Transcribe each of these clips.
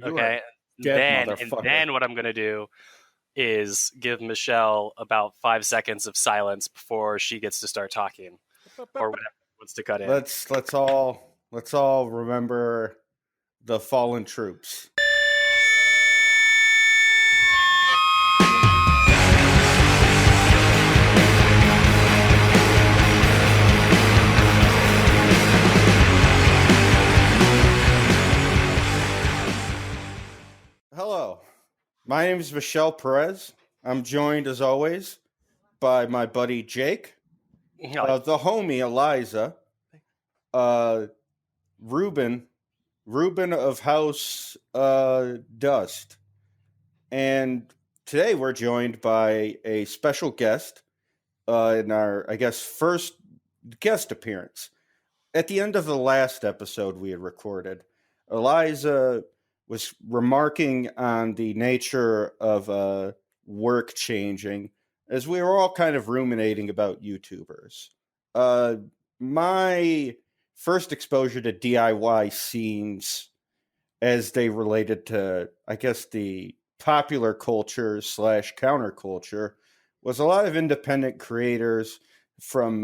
You are Okay. dead, And motherfucker. then what I'm going to do is give Michelle about 5 seconds of silence before she gets to start talking or whatever wants to cut in. Let's all remember the fallen troops. Hello, my name is Michelle Perez. I'm joined, as always, by my buddy Jake, the homie Eliza, Ruben of House Dust, and today we're joined by a special guest in our, I guess, first guest appearance. At the end of the last episode we had recorded, Eliza was remarking on the nature of work changing as we were all kind of ruminating about YouTubers. My first exposure to DIY scenes as they related to, I guess, the popular culture / counterculture was a lot of independent creators from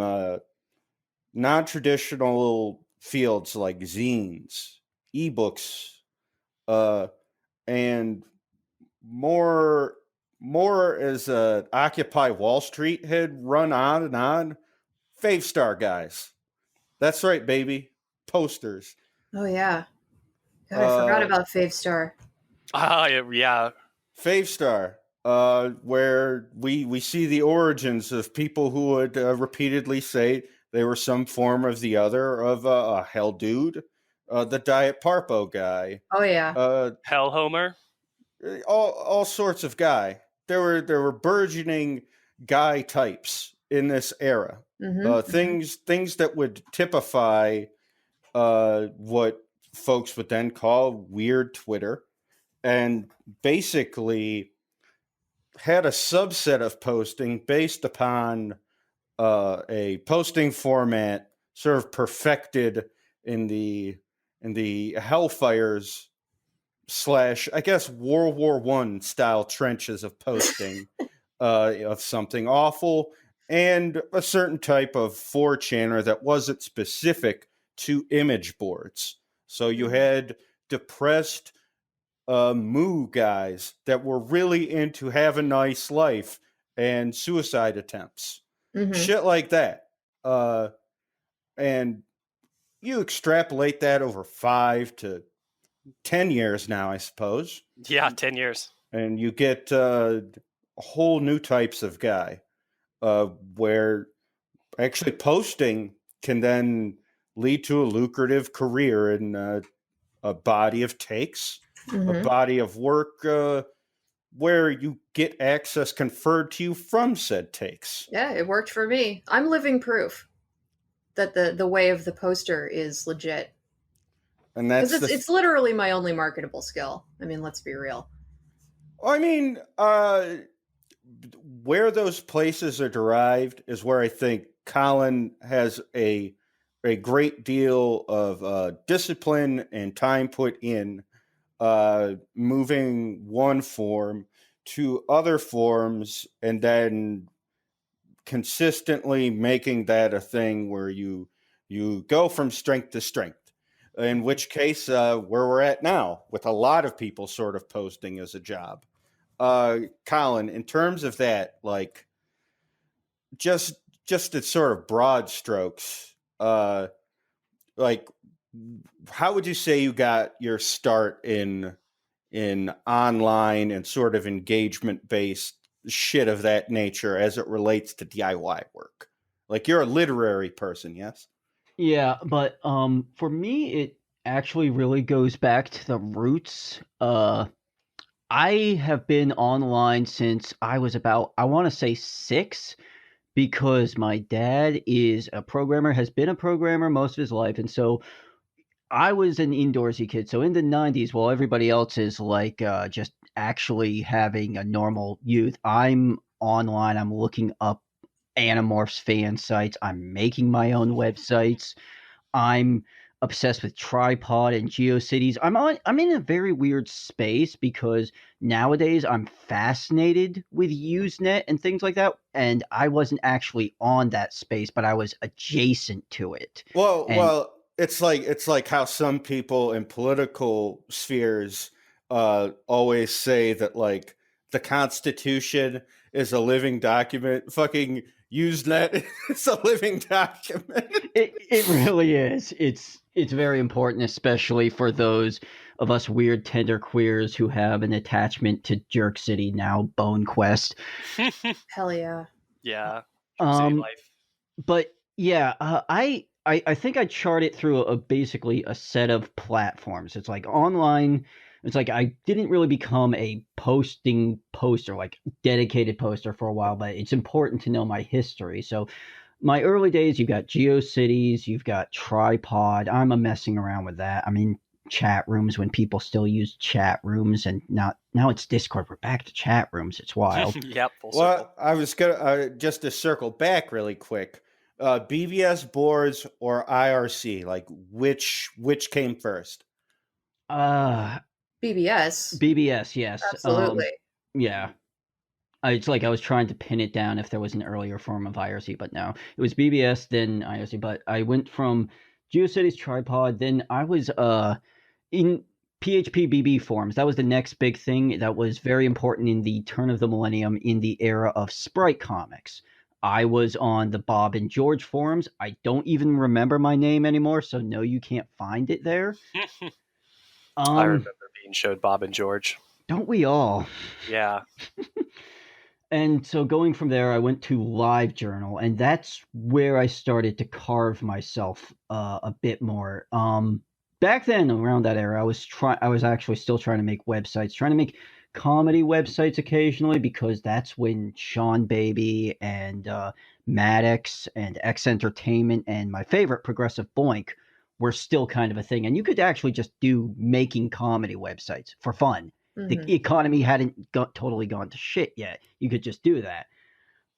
non-traditional fields like zines, ebooks, and more as Occupy Wall Street had run on and on. Fave Star guys. That's right, baby. Posters. Oh, yeah. God, I forgot about Fave Star. Yeah. Fave Star, where we see the origins of people who would repeatedly say they were some form of the other of a Hell Dude, the Diet Parpo guy. Oh, yeah. Hell Homer. All sorts of guy. There were burgeoning guy types in this era. Things that would typify what folks would then call weird Twitter, and basically had a subset of posting based upon a posting format sort of perfected in the Hellfires / I guess World War I style trenches of posting of something awful and a certain type of 4chaner that wasn't specific to image boards. So you had depressed moo guys that were really into have a nice life and suicide attempts. Shit like that. And you extrapolate that over 5 to 10 years now, I suppose. Yeah, 10 years. And you get whole new types of guy where actually posting can then lead to a lucrative career in a body of takes, a body of work where you get access conferred to you from said takes. Yeah, it worked for me. I'm living proof that the way of the poster is legit. And that's it's literally my only marketable skill. I mean, let's be real. I mean, where those places are derived is where I think Colin has a great deal of discipline and time put in moving one form to other forms and then consistently making that a thing where you go from strength to strength. In which case, where we're at now, with a lot of people sort of posting as a job. Colin, in terms of that, like, just at sort of broad strokes, like, how would you say you got your start in online and sort of engagement-based shit of that nature as it relates to DIY work? Like, you're a literary person, yes? Yeah, but for me, it actually really goes back to the roots. I have been online since I was about, I want to say 6, because my dad is a programmer, has been a programmer most of his life. And so I was an indoorsy kid. So in the 90s, while everybody else is like just actually having a normal youth, I'm online. I'm looking up Animorphs fan sites. I'm making my own websites. I'm obsessed with Tripod and GeoCities. I'm in a very weird space because nowadays I'm fascinated with Usenet and things like that, and I wasn't actually on that space, but I was adjacent to it. Well, it's like how some people in political spheres always say that like the Constitution is a living document. Fucking Usenet is a living document. It really is. It's very important, especially for those of us weird tender queers who have an attachment to Jerk City, now Bone Quest. Hell yeah. Yeah. City life. But yeah, I think I chart it through basically a set of platforms. It's like online. It's like I didn't really become a posting poster, like dedicated poster for a while, but it's important to know my history. So my early days, you've got GeoCities, you've got Tripod. I'm a messing around with that. I'm in chat rooms when people still use chat rooms, and now it's Discord. We're back to chat rooms. It's wild. Yep. Full circle. Well, I was gonna just to circle back really quick. BBS boards or IRC? Like which came first? BBS. BBS, yes. Absolutely. Yeah. It's like I was trying to pin it down if there was an earlier form of IRC, but no. It was BBS, then IRC. But I went from GeoCities, Tripod, then I was in PHP BB forums. That was the next big thing that was very important in the turn of the millennium in the era of Sprite comics. I was on the Bob and George forums. I don't even remember my name anymore, so no, you can't find it there. I remember being showed Bob and George. Don't we all? Yeah. And so going from there, I went to LiveJournal, and that's where I started to carve myself a bit more. Back then, around that era, I was actually still trying to make websites, trying to make comedy websites occasionally, because that's when Sean Baby and Maddox and X Entertainment and my favorite, Progressive Boink, were still kind of a thing. And you could actually just do making comedy websites for fun. The economy hadn't totally gone to shit yet. You could just do that.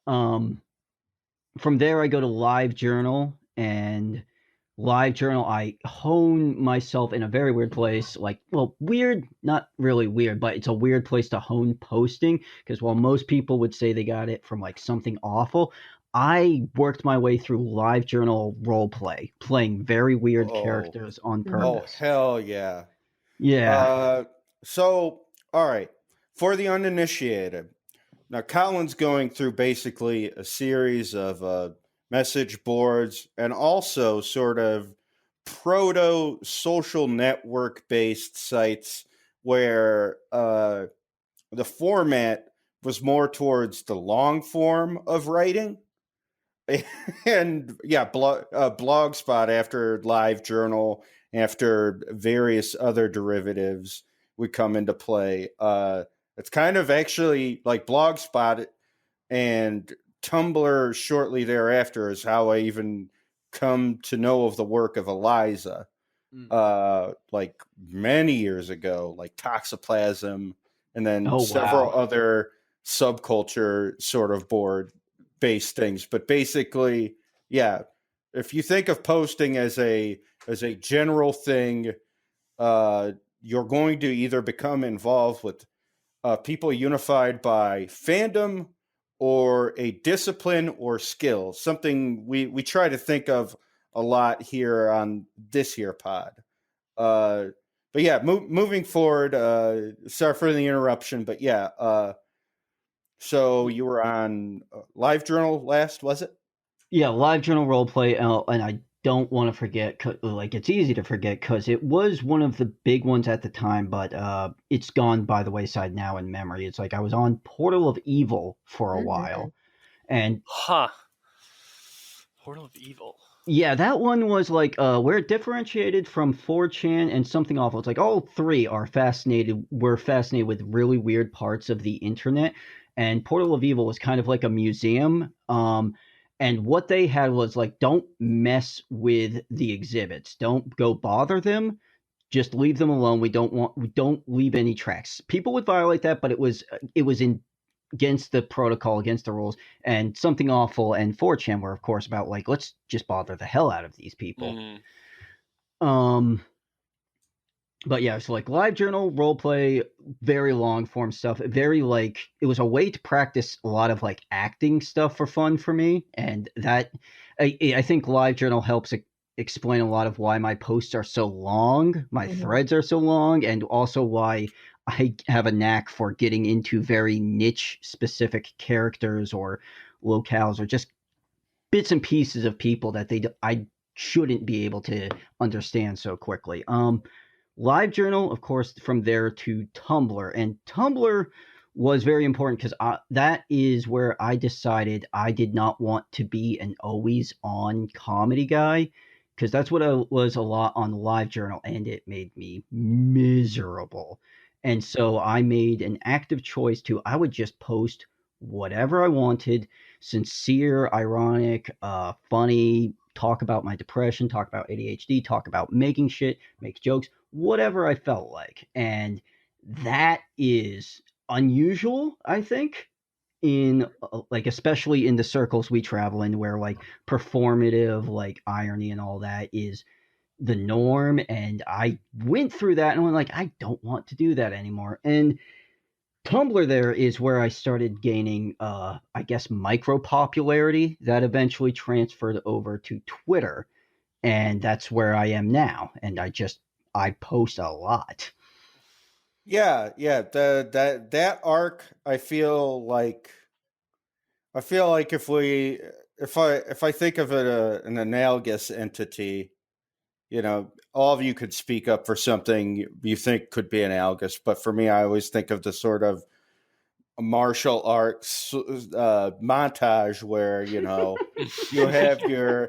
From there, I go to LiveJournal, and LiveJournal, I hone myself in a very weird place. Like, well, weird, not really weird, but it's a weird place to hone posting, because while most people would say they got it from like something awful, I worked my way through LiveJournal roleplay, playing very weird characters on purpose. Oh, hell yeah. Yeah. So, all right. For the uninitiated, now Colin's going through basically a series of message boards and also sort of proto social network based sites where the format was more towards the long form of writing. And yeah, Blogspot after LiveJournal, after various other derivatives would come into play. It's kind of actually like Blogspot and Tumblr shortly thereafter is how I even come to know of the work of Eliza. Like many years ago, like Toxoplasm, and then several other subculture sort of board based things. But basically, yeah, if you think of posting as a general thing, you're going to either become involved with people unified by fandom or a discipline or skill, something we try to think of a lot here on this here pod. But yeah, moving forward, sorry for the interruption, but yeah, so you were on LiveJournal last, was it? Yeah, LiveJournal roleplay, and I don't want to forget, like, it's easy to forget because it was one of the big ones at the time, but it's gone by the wayside now in memory. It's like I was on Portal of Evil for a while, and Portal of Evil. Yeah, that one was like where it differentiated from 4chan and Something Awful. It's like all three were fascinated with really weird parts of the internet, and Portal of Evil was kind of like a museum. And what they had was like, don't mess with the exhibits. Don't go bother them. Just leave them alone. We don't leave any tracks. People would violate that, but it was against the protocol, against the rules. And Something Awful and 4chan were, of course, about like, let's just bother the hell out of these people. But yeah, so like live journal, role play, very long form stuff. Very like it was a way to practice a lot of like acting stuff for fun for me, and that I think live journal helps explain a lot of why my posts are so long, my threads are so long, and also why I have a knack for getting into very niche specific characters or locales or just bits and pieces of people that I shouldn't be able to understand so quickly. Live journal, of course, from there to Tumblr. And Tumblr was very important because that is where I decided I did not want to be an always on comedy guy because that's what I was a lot on live journal and it made me miserable. And so I made an active choice I would just post whatever I wanted, sincere, ironic, funny, talk about my depression, talk about ADHD, talk about making shit, make jokes, whatever I felt like. And that is unusual, I think, in like especially in the circles we travel in where like performative like irony and all that is the norm. And I went through that and I'm like, I don't want to do that anymore. And Tumblr there is where I started gaining, I guess, micro popularity that eventually transferred over to Twitter. And that's where I am now. And I post a lot. Yeah. That arc, I feel like if I think of it an analogous entity, all of you could speak up for something you think could be analogous, but for me, I always think of the sort of martial arts montage where you have your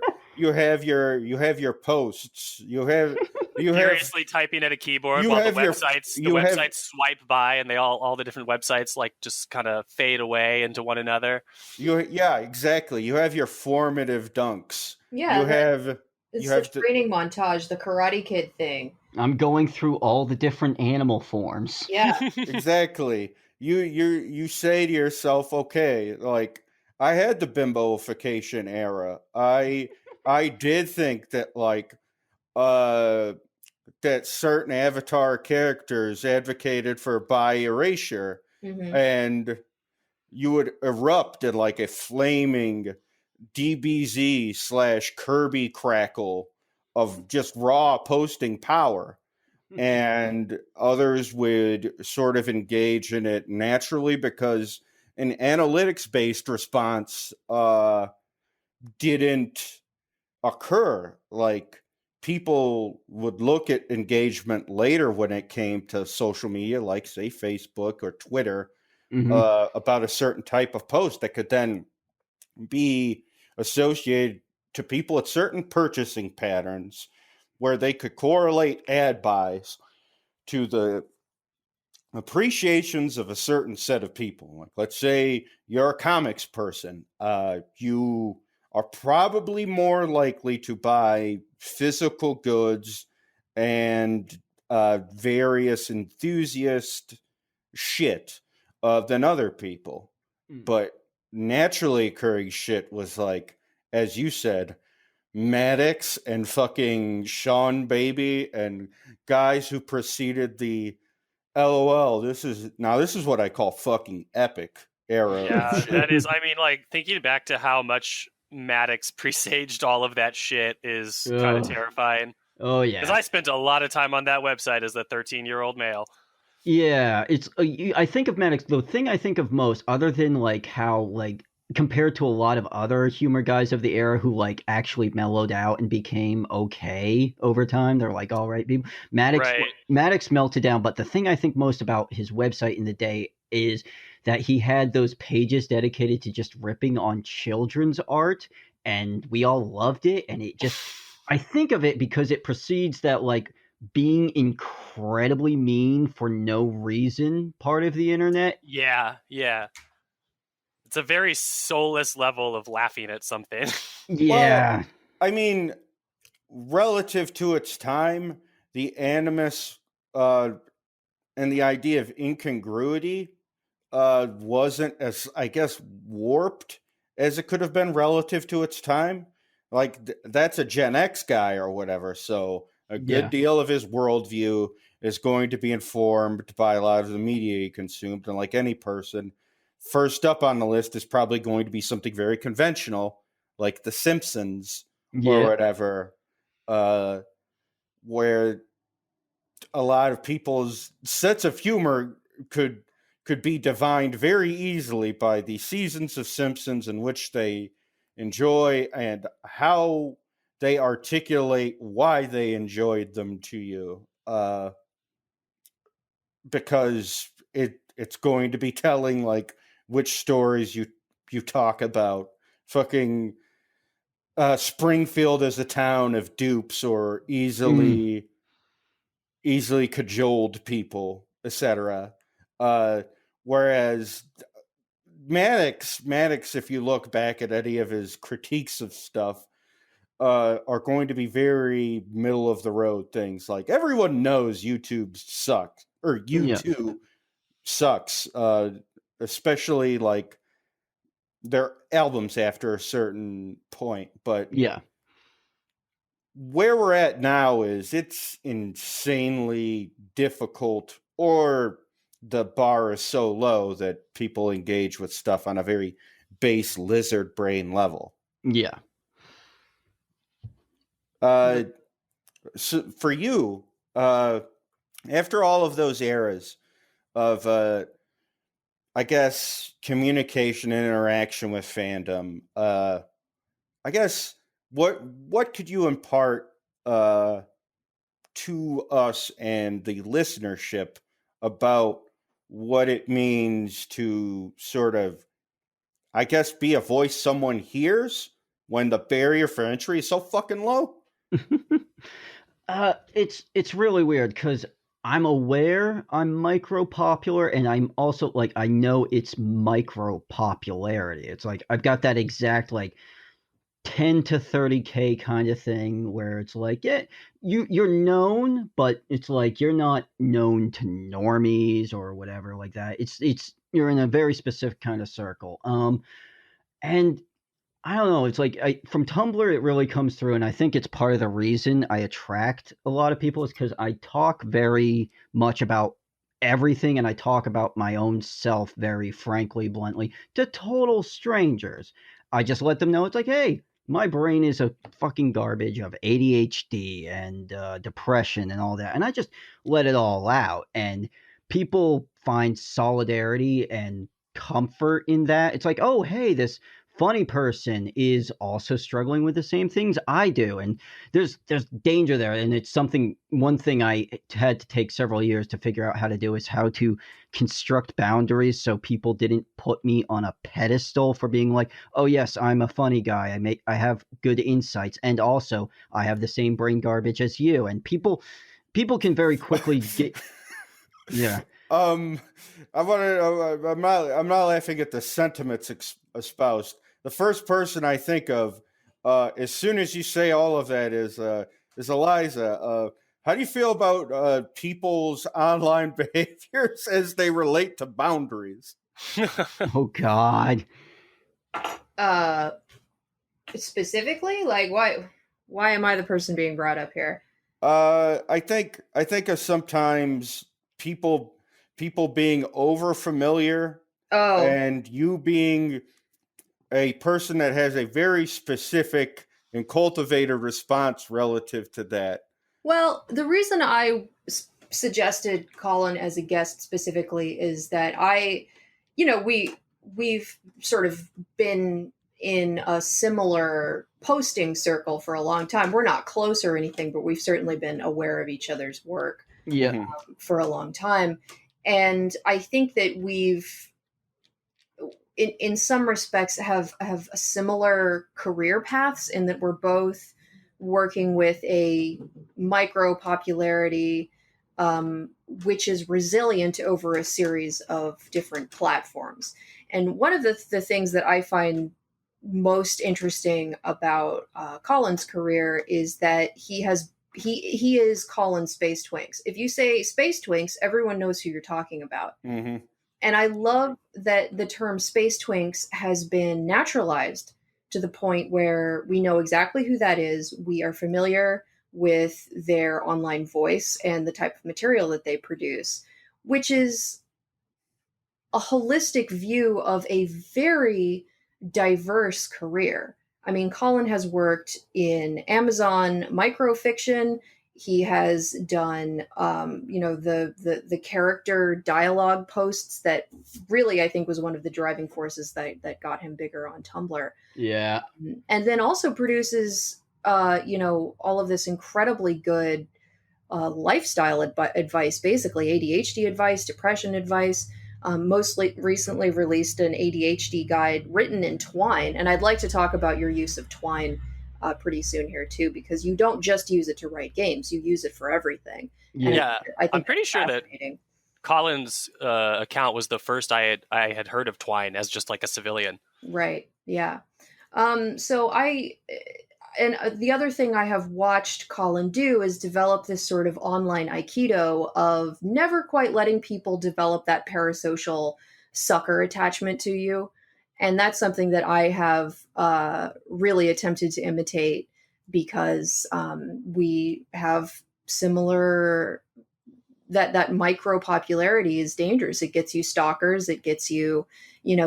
posts, you have furiously typing at a keyboard while the websites swipe by and all the different websites like just kind of fade away into one another. Exactly. You have your formative dunks. It's the training montage, the Karate Kid thing. I'm going through all the different animal forms. Yeah. Exactly. You say to yourself, okay, like I had the bimboification era. I did think that like that certain avatar characters advocated for bi erasure, and you would erupt in like a flaming DBZ / Kirby crackle of just raw posting power. And others would sort of engage in it naturally because an analytics-based response didn't occur. Like people would look at engagement later when it came to social media, like say Facebook or Twitter, about a certain type of post that could then be associated to people with certain purchasing patterns where they could correlate ad buys to the appreciations of a certain set of people. Like, let's say you're a comics person. You are probably more likely to buy physical goods and various enthusiast shit than other people. But naturally occurring shit was like, as you said, Maddox and fucking Sean Baby and guys who preceded the LOL. This is what I call fucking epic era. Yeah, that is. I mean, like thinking back to how much Maddox presaged all of that shit is kind of terrifying. Oh yeah, because I spent a lot of time on that website as a 13-year-old male. Yeah, it's. I think of Maddox. The thing I think of most, other than like how like compared to a lot of other humor guys of the era who like actually mellowed out and became okay over time, they're like all right people. Maddox melted down, but the thing I think most about his website in the day is that he had those pages dedicated to just ripping on children's art, and we all loved it. And it just, I think of it because it precedes that like being incredibly mean for no reason part of the internet. Yeah. It's a very soulless level of laughing at something. Yeah. Well, I mean, relative to its time, the animus and the idea of incongruity wasn't as, I guess, warped as it could have been relative to its time. Like, that's a Gen X guy or whatever, so A good deal of his worldview is going to be informed by a lot of the media he consumed. And like any person, first up on the list is probably going to be something very conventional, like The Simpsons or whatever, where a lot of people's sense of humor could be divined very easily by the seasons of Simpsons in which they enjoy and how they articulate why they enjoyed them to you. Because it's going to be telling like which stories you talk about. Fucking Springfield as a town of dupes or easily cajoled people, etc. Whereas Maddox, if you look back at any of his critiques of stuff, are going to be very middle of the road things. Like everyone knows YouTube sucks, or YouTube sucks, especially like their albums after a certain point. But where we're at now is it's insanely difficult, or the bar is so low that people engage with stuff on a very base lizard brain level. So for you, after all of those eras of, I guess, communication and interaction with fandom, I guess what could you impart to us and the listenership about what it means to sort of, I guess, be a voice someone hears when the barrier for entry is so fucking low? It's really weird because I'm aware I'm micro popular, and I'm also like, I know it's micro popularity. It's like I've got that exact like 10 to 30K kind of thing where it's like, you're known, but it's like you're not known to normies or whatever like that. It's you're in a very specific kind of circle. And I don't know, it's like from Tumblr it really comes through, and I think it's part of the reason I attract a lot of people is because I talk very much about everything, and I talk about my own self very frankly, bluntly to total strangers. I just let them know it's like, hey, my brain is a fucking garbage of ADHD and depression and all that. And I just let it all out. And people find solidarity and comfort in that. It's like, oh, hey, this funny person is also struggling with the same things I do. And there's danger there. And it's one thing I had to take several years to figure out how to do is how to construct boundaries so people didn't put me on a pedestal for being like, oh yes, I'm a funny guy, I have good insights, and also I have the same brain garbage as you. And people can very quickly get I'm not laughing at the sentiments espoused. The first person I think of as soon as you say all of that is Eliza. How do you feel about people's online behaviors as they relate to boundaries? Oh God. Specifically, like why am I the person being brought up here? I think of sometimes people being over familiar, and you being a person that has a very specific and cultivated response relative to that. Well, the reason I suggested Colin as a guest specifically is that we've sort of been in a similar posting circle for a long time. We're not close or anything, but we've certainly been aware of each other's work for a long time. And I think that we've, in some respects, have similar career paths in that we're both working with a micro popularity, which is resilient over a series of different platforms. And one of the things that I find most interesting about Colin's career is that he is Colin Spacetwinks. If you say Spacetwinks, everyone knows who you're talking about. Mm-hmm. And I love that the term Spacetwinks has been naturalized to the point where we know exactly who that is. We are familiar with their online voice and the type of material that they produce, which is a holistic view of a very diverse career. I mean, Colin has worked in Amazon microfiction. He has done, the character dialogue posts that really, I think, was one of the driving forces that got him bigger on Tumblr. Yeah. And then also produces, all of this incredibly good lifestyle advice, basically ADHD advice, depression advice. Mostly recently released an ADHD guide written in Twine. And I'd like to talk about your use of Twine pretty soon here too, because you don't just use it to write games, you use it for everything. Yeah, I think I'm pretty sure that Colin's account was the first I had heard of Twine as just like a civilian. Right. Yeah. And the other thing I have watched Colin do is develop this sort of online Aikido of never quite letting people develop that parasocial sucker attachment to you. And that's something that I have really attempted to imitate, because we have similar, that micro popularity is dangerous. It gets you stalkers. It gets you,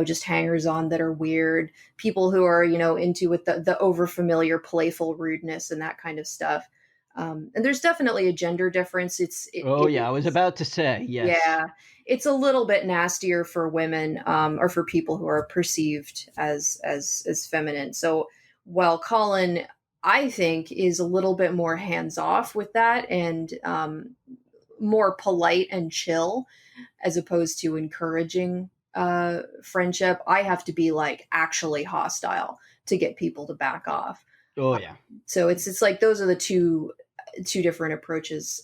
just hangers on that are weird, people who are, into with the over familiar playful rudeness and that kind of stuff. And there's definitely a gender difference. I was about to say, yes. Yeah, it's a little bit nastier for women, or for people who are perceived as feminine. So while Colin, I think, is a little bit more hands off with that, and more polite and chill, as opposed to encouraging friendship, I have to be like actually hostile to get people to back off. Oh yeah. So it's like those are the two different approaches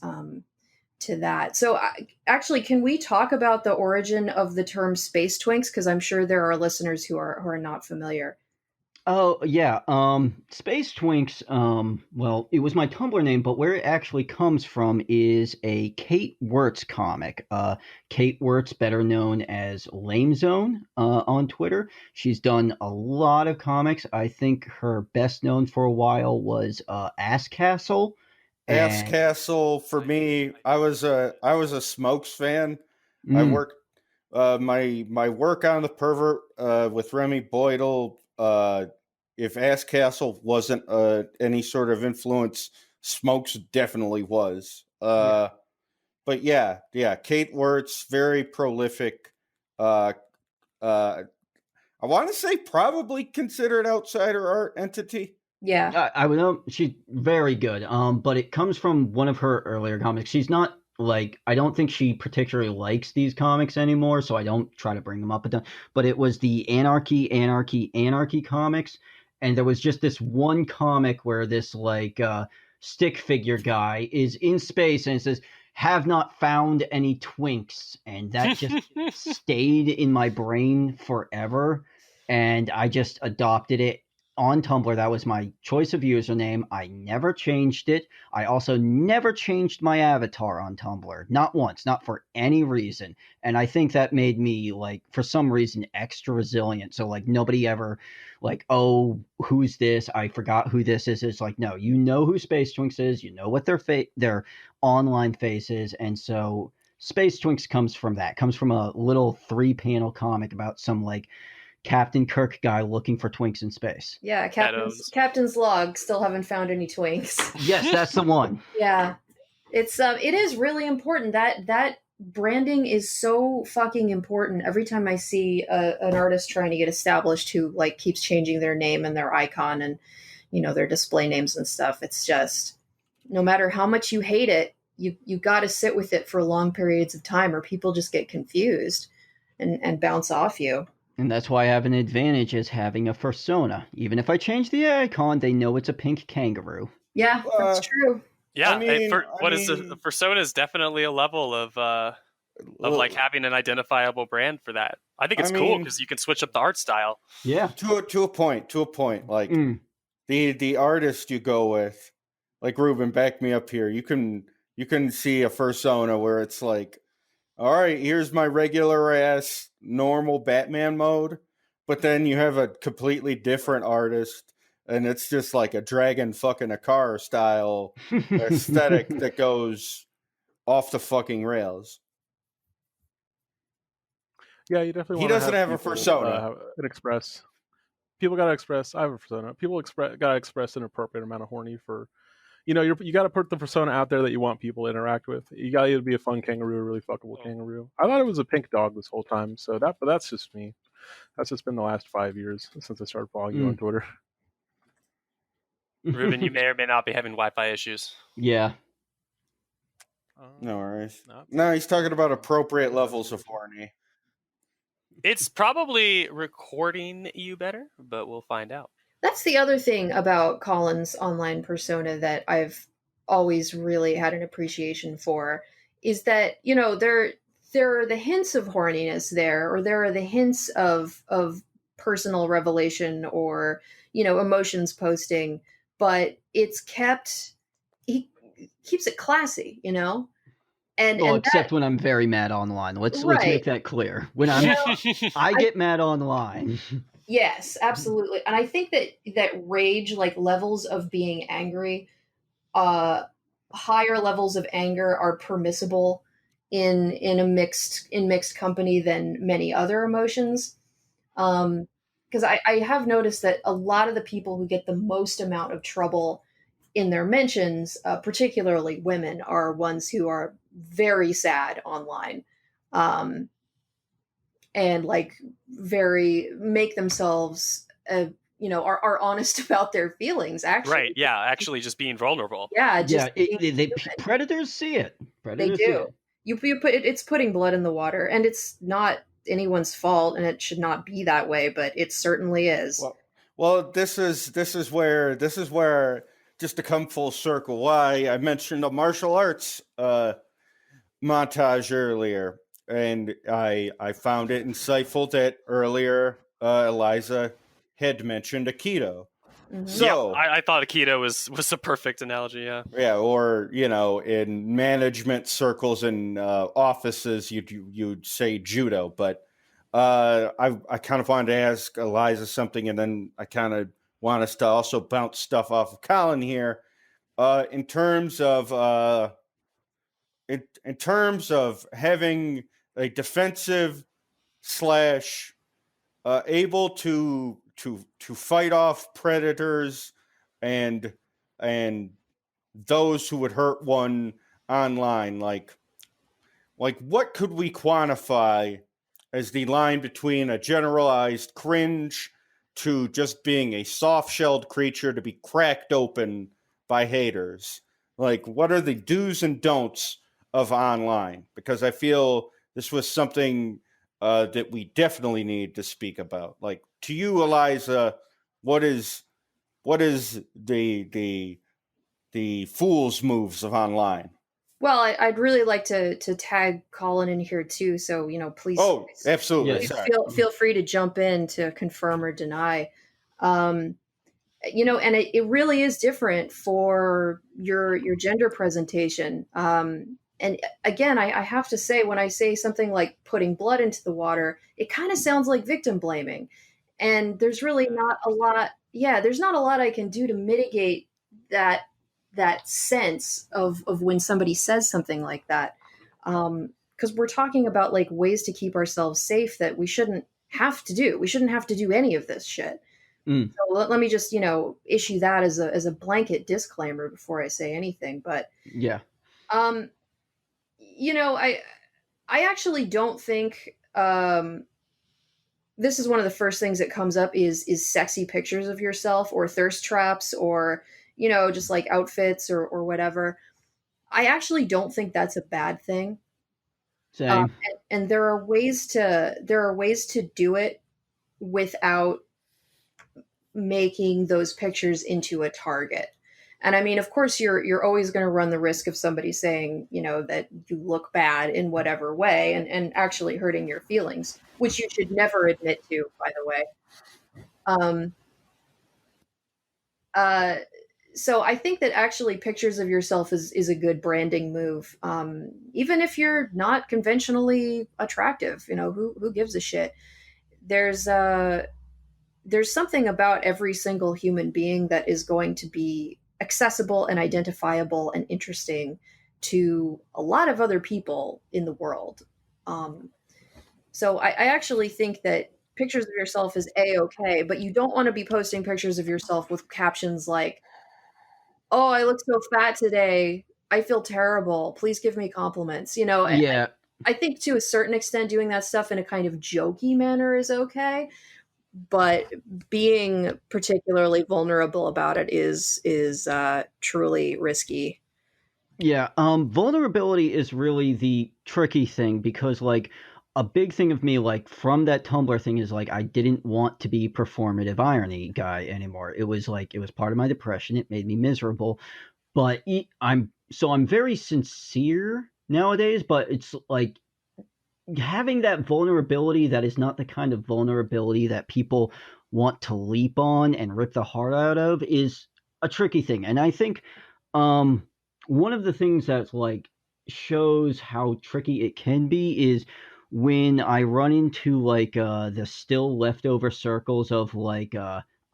to that. So actually, can we talk about the origin of the term Spacetwinks? Because I'm sure there are listeners who are not familiar. Oh yeah, Spacetwinks. Well, it was my Tumblr name, but where it actually comes from is a Kate Wirtz comic. Kate Wirtz, better known as Lame Zone on Twitter. She's done a lot of comics. I think her best known for a while was Ass Castle. Ass Castle for me. I was a Smokes fan. I worked my work on the Pervert with Remy Boydell. If Ass Castle wasn't any sort of influence, Smokes definitely was. But yeah, Kate Wirtz, very prolific. I want to say probably considered outsider art entity. Yeah, I would know. She's very good. But it comes from one of her earlier comics. She's not like, I don't think she particularly likes these comics anymore, so I don't try to bring them up. But it was the Anarchy comics. And there was just this one comic where this like stick figure guy is in space and it says, "Have not found any twinks," and that just stayed in my brain forever, and I just adopted it on Tumblr. That was my choice of username. I never changed it. I also never changed my avatar on Tumblr. Not once, not for any reason. And I think that made me, like, for some reason, extra resilient. So, like, nobody ever, like, oh, who's this? I forgot who this is. It's like, no, you know who Spacetwinks is. You know what their online face is. And so Spacetwinks comes from that. Comes from a little 3-panel comic about some, like, Captain Kirk guy looking for twinks in space. Yeah, Captain's log, still haven't found any twinks. Yes, that's the one. Yeah. It is really important. That branding is so fucking important. Every time I see an artist trying to get established who like keeps changing their name and their icon and their display names and stuff, it's just, no matter how much you hate it, you got to sit with it for long periods of time or people just get confused and bounce off you. And that's why I have an advantage as having a fursona. Even if I change the icon, they know it's a pink kangaroo. Yeah, that's true. Yeah, the fursona is definitely a level of like having an identifiable brand for that. I think it's cool because you can switch up the art style. Yeah, to a point. Like the artist you go with, like Ruben, back me up here. You can see a fursona where it's like, all right, here's my regular ass normal Batman mode, but then you have a completely different artist and it's just like a dragon fucking a car style aesthetic that goes off the fucking rails. Yeah, you definitely. He doesn't have a persona. Express. People gotta express. I have a persona. People gotta express an appropriate amount of horny for. You gotta put the persona out there that you want people to interact with. You gotta either be a fun kangaroo or a really fuckable kangaroo. I thought it was a pink dog this whole time, but that's just me. That's just been the last 5 years since I started following you on Twitter. Ruben, you may or may not be having Wi-Fi issues. Yeah. No worries. No, he's talking about appropriate levels of horny. It's probably recording you better, but we'll find out. That's the other thing about Colin's online persona that I've always really had an appreciation for, is that, there are the hints of horniness there, or there are the hints of personal revelation or, emotions posting, but he keeps it classy, And except when I'm very mad online. Let's make that clear. When I get mad online. Yes, absolutely. And I think that rage, like levels of being angry, higher levels of anger are permissible in mixed company than many other emotions. Because I have noticed that a lot of the people who get the most amount of trouble in their mentions, particularly women, are ones who are very sad online, and like make themselves, are honest about their feelings. Actually, right? Yeah, actually, just being vulnerable. Yeah, predators see it. They do. It's putting blood in the water, and it's not anyone's fault, and it should not be that way, but it certainly is. Well, this is where just to come full circle, why I mentioned the martial arts montage earlier, and I found it insightful that earlier Eliza had mentioned Aikido. Mm-hmm. So I thought Aikido was a perfect analogy. Yeah, or in management circles and offices, you'd say judo, but I kind of wanted to ask Eliza something, and then I kind of want us to also bounce stuff off of Colin here, in terms of having a defensive / able to fight off predators and those who would hurt one online, like what could we quantify as the line between a generalized cringe to just being a soft-shelled creature to be cracked open by haters? Like, what are the do's and don'ts of online? Because I feel this was something that we definitely need to speak about. Like, to you, Eliza, what is the fool's moves of online? Well, I'd really like to tag Colin in here too. So, please. Oh, absolutely. Please feel free to jump in to confirm or deny. And it really is different for your gender presentation. And again, I have to say, when I say something like putting blood into the water, it kind of sounds like victim blaming. And there's really not a lot. Yeah, there's not a lot I can do to mitigate that sense of when somebody says something like that. Because we're talking about like ways to keep ourselves safe that we shouldn't have to do. We shouldn't have to do any of this shit. So let me just, issue that as a blanket disclaimer before I say anything. But yeah. I actually don't think this is one of the first things that comes up is sexy pictures of yourself or thirst traps or, just like outfits or whatever. I actually don't think that's a bad thing. Same. And there are ways to do it without making those pictures into a target. And I mean, of course, you're always going to run the risk of somebody saying, that you look bad in whatever way and actually hurting your feelings, which you should never admit to, by the way. So I think that actually pictures of yourself is a good branding move. Even if you're not conventionally attractive, who gives a shit? There's there's something about every single human being that is going to be accessible and identifiable and interesting to a lot of other people in the world. So I actually think that pictures of yourself is A-okay, but you don't want to be posting pictures of yourself with captions like, "Oh, I look so fat today. I feel terrible. Please give me compliments." Yeah. I think to a certain extent doing that stuff in a kind of jokey manner is okay, but being particularly vulnerable about it is truly risky. Yeah, vulnerability is really the tricky thing because, like, a big thing of me, like, from that Tumblr thing is, like, I didn't want to be performative irony guy anymore. It was, like, it was part of my depression. It made me miserable. But I'm very sincere nowadays, but it's, like, having that vulnerability that is not the kind of vulnerability that people want to leap on and rip the heart out of is a tricky thing. And I think, one of the things that's like shows how tricky it can be is when I run into like the still leftover circles of like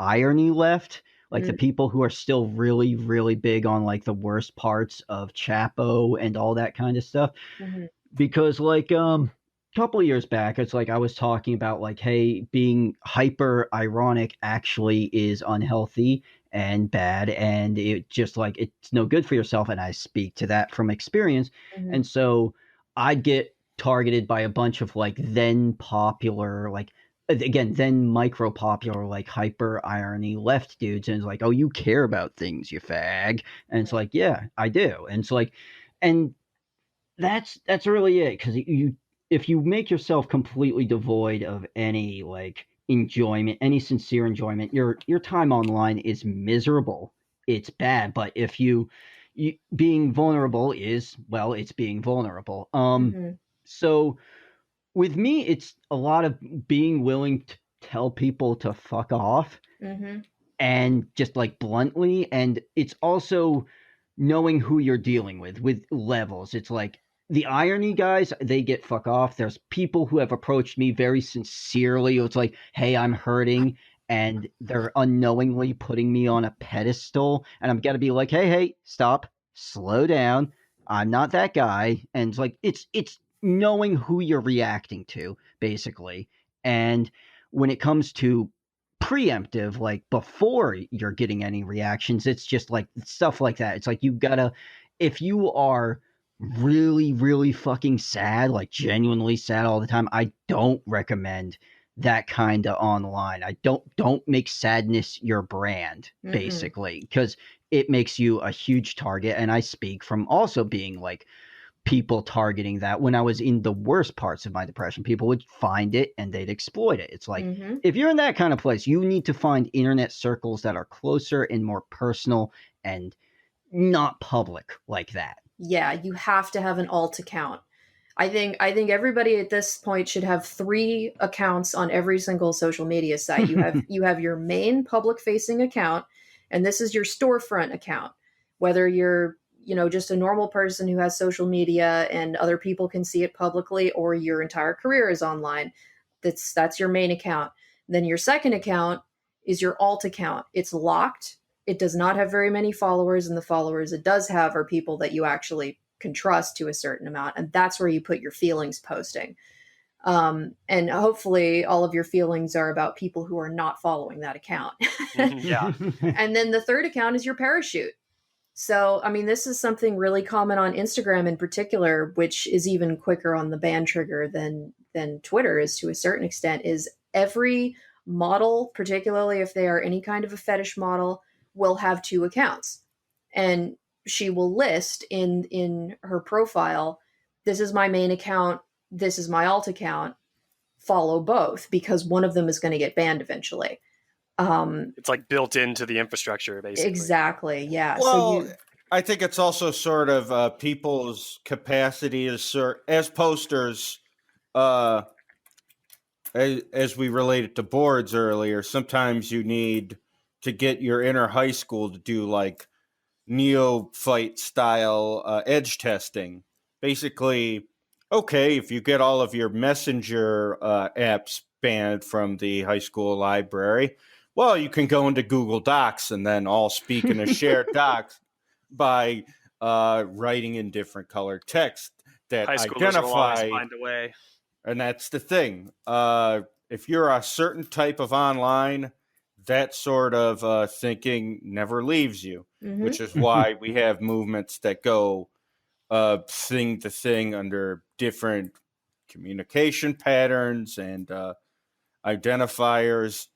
irony left, like the people who are still really, really big on like the worst parts of Chapo and all that kind of stuff. Because like couple of years back, it's like I was talking about like, hey, being hyper ironic actually is unhealthy and bad, and it just like it's no good for yourself. And I speak to that from experience. And so I'd get targeted by a bunch of like then popular, like again, then micro popular, like hyper irony left dudes, and it's like, oh, you care about things, you fag. And it's like, yeah, I do. And it's like, and that's really it, because if you make yourself completely devoid of any like enjoyment, any sincere enjoyment, your time online is miserable. It's bad. But if you being vulnerable is, well, it's being vulnerable. So with me, it's a lot of being willing to tell people to fuck off, and just like bluntly, and it's also knowing who you're dealing with levels. It's like the irony guys, they get fuck off. There's people who have approached me very sincerely. It's like, hey, I'm hurting, and they're unknowingly putting me on a pedestal, and I'm gonna be like, hey, stop, slow down. I'm not that guy. And it's like it's knowing who you're reacting to, basically. And when it comes to preemptive, like before you're getting any reactions, it's just like stuff like that. It's like you gotta, if you are really, really fucking sad, like genuinely sad all the time, I don't recommend that kind of online. I don't make sadness your brand, basically, because it makes you a huge target. And I speak from also being like people targeting that. When I was in the worst parts of my depression, people would find it and they'd exploit it. It's like, if you're in that kind of place, you need to find internet circles that are closer and more personal and not public like that. Yeah, you have to have an alt account. I think everybody at this point should have 3 accounts on every single social media site. You have your main public facing account, and this is your storefront account. Whether you're just a normal person who has social media and other people can see it publicly, or your entire career is online, that's your main account. Then your second account is your alt account. It's locked. It does not have very many followers, and the followers it does have are people that you actually can trust to a certain amount, and that's where you put your feelings posting. And hopefully all of your feelings are about people who are not following that account. Yeah. And then the third account is your parachute. So, I mean, this is something really common on Instagram in particular, which is even quicker on the ban trigger than Twitter is to a certain extent, is every model, particularly if they are any kind of a fetish model, will have 2 accounts. And she will list in her profile, this is my main account, this is my alt account, follow both, because one of them is going to get banned eventually. It's like built into the infrastructure, basically. Exactly, yeah. Well, I think it's also sort of people's capacity as posters, as we related to boards earlier. Sometimes you need to get your inner high school to do like neophyte style edge testing. Basically, okay, if you get all of your messenger apps banned from the high school library. Well, you can go into Google Docs and then all speak in a shared docs by writing in different colored text that high schoolers will always identify. find a way. And that's the thing. If you're a certain type of online, that sort of thinking never leaves you, which is why we have movements that go thing to thing under different communication patterns and identifiers.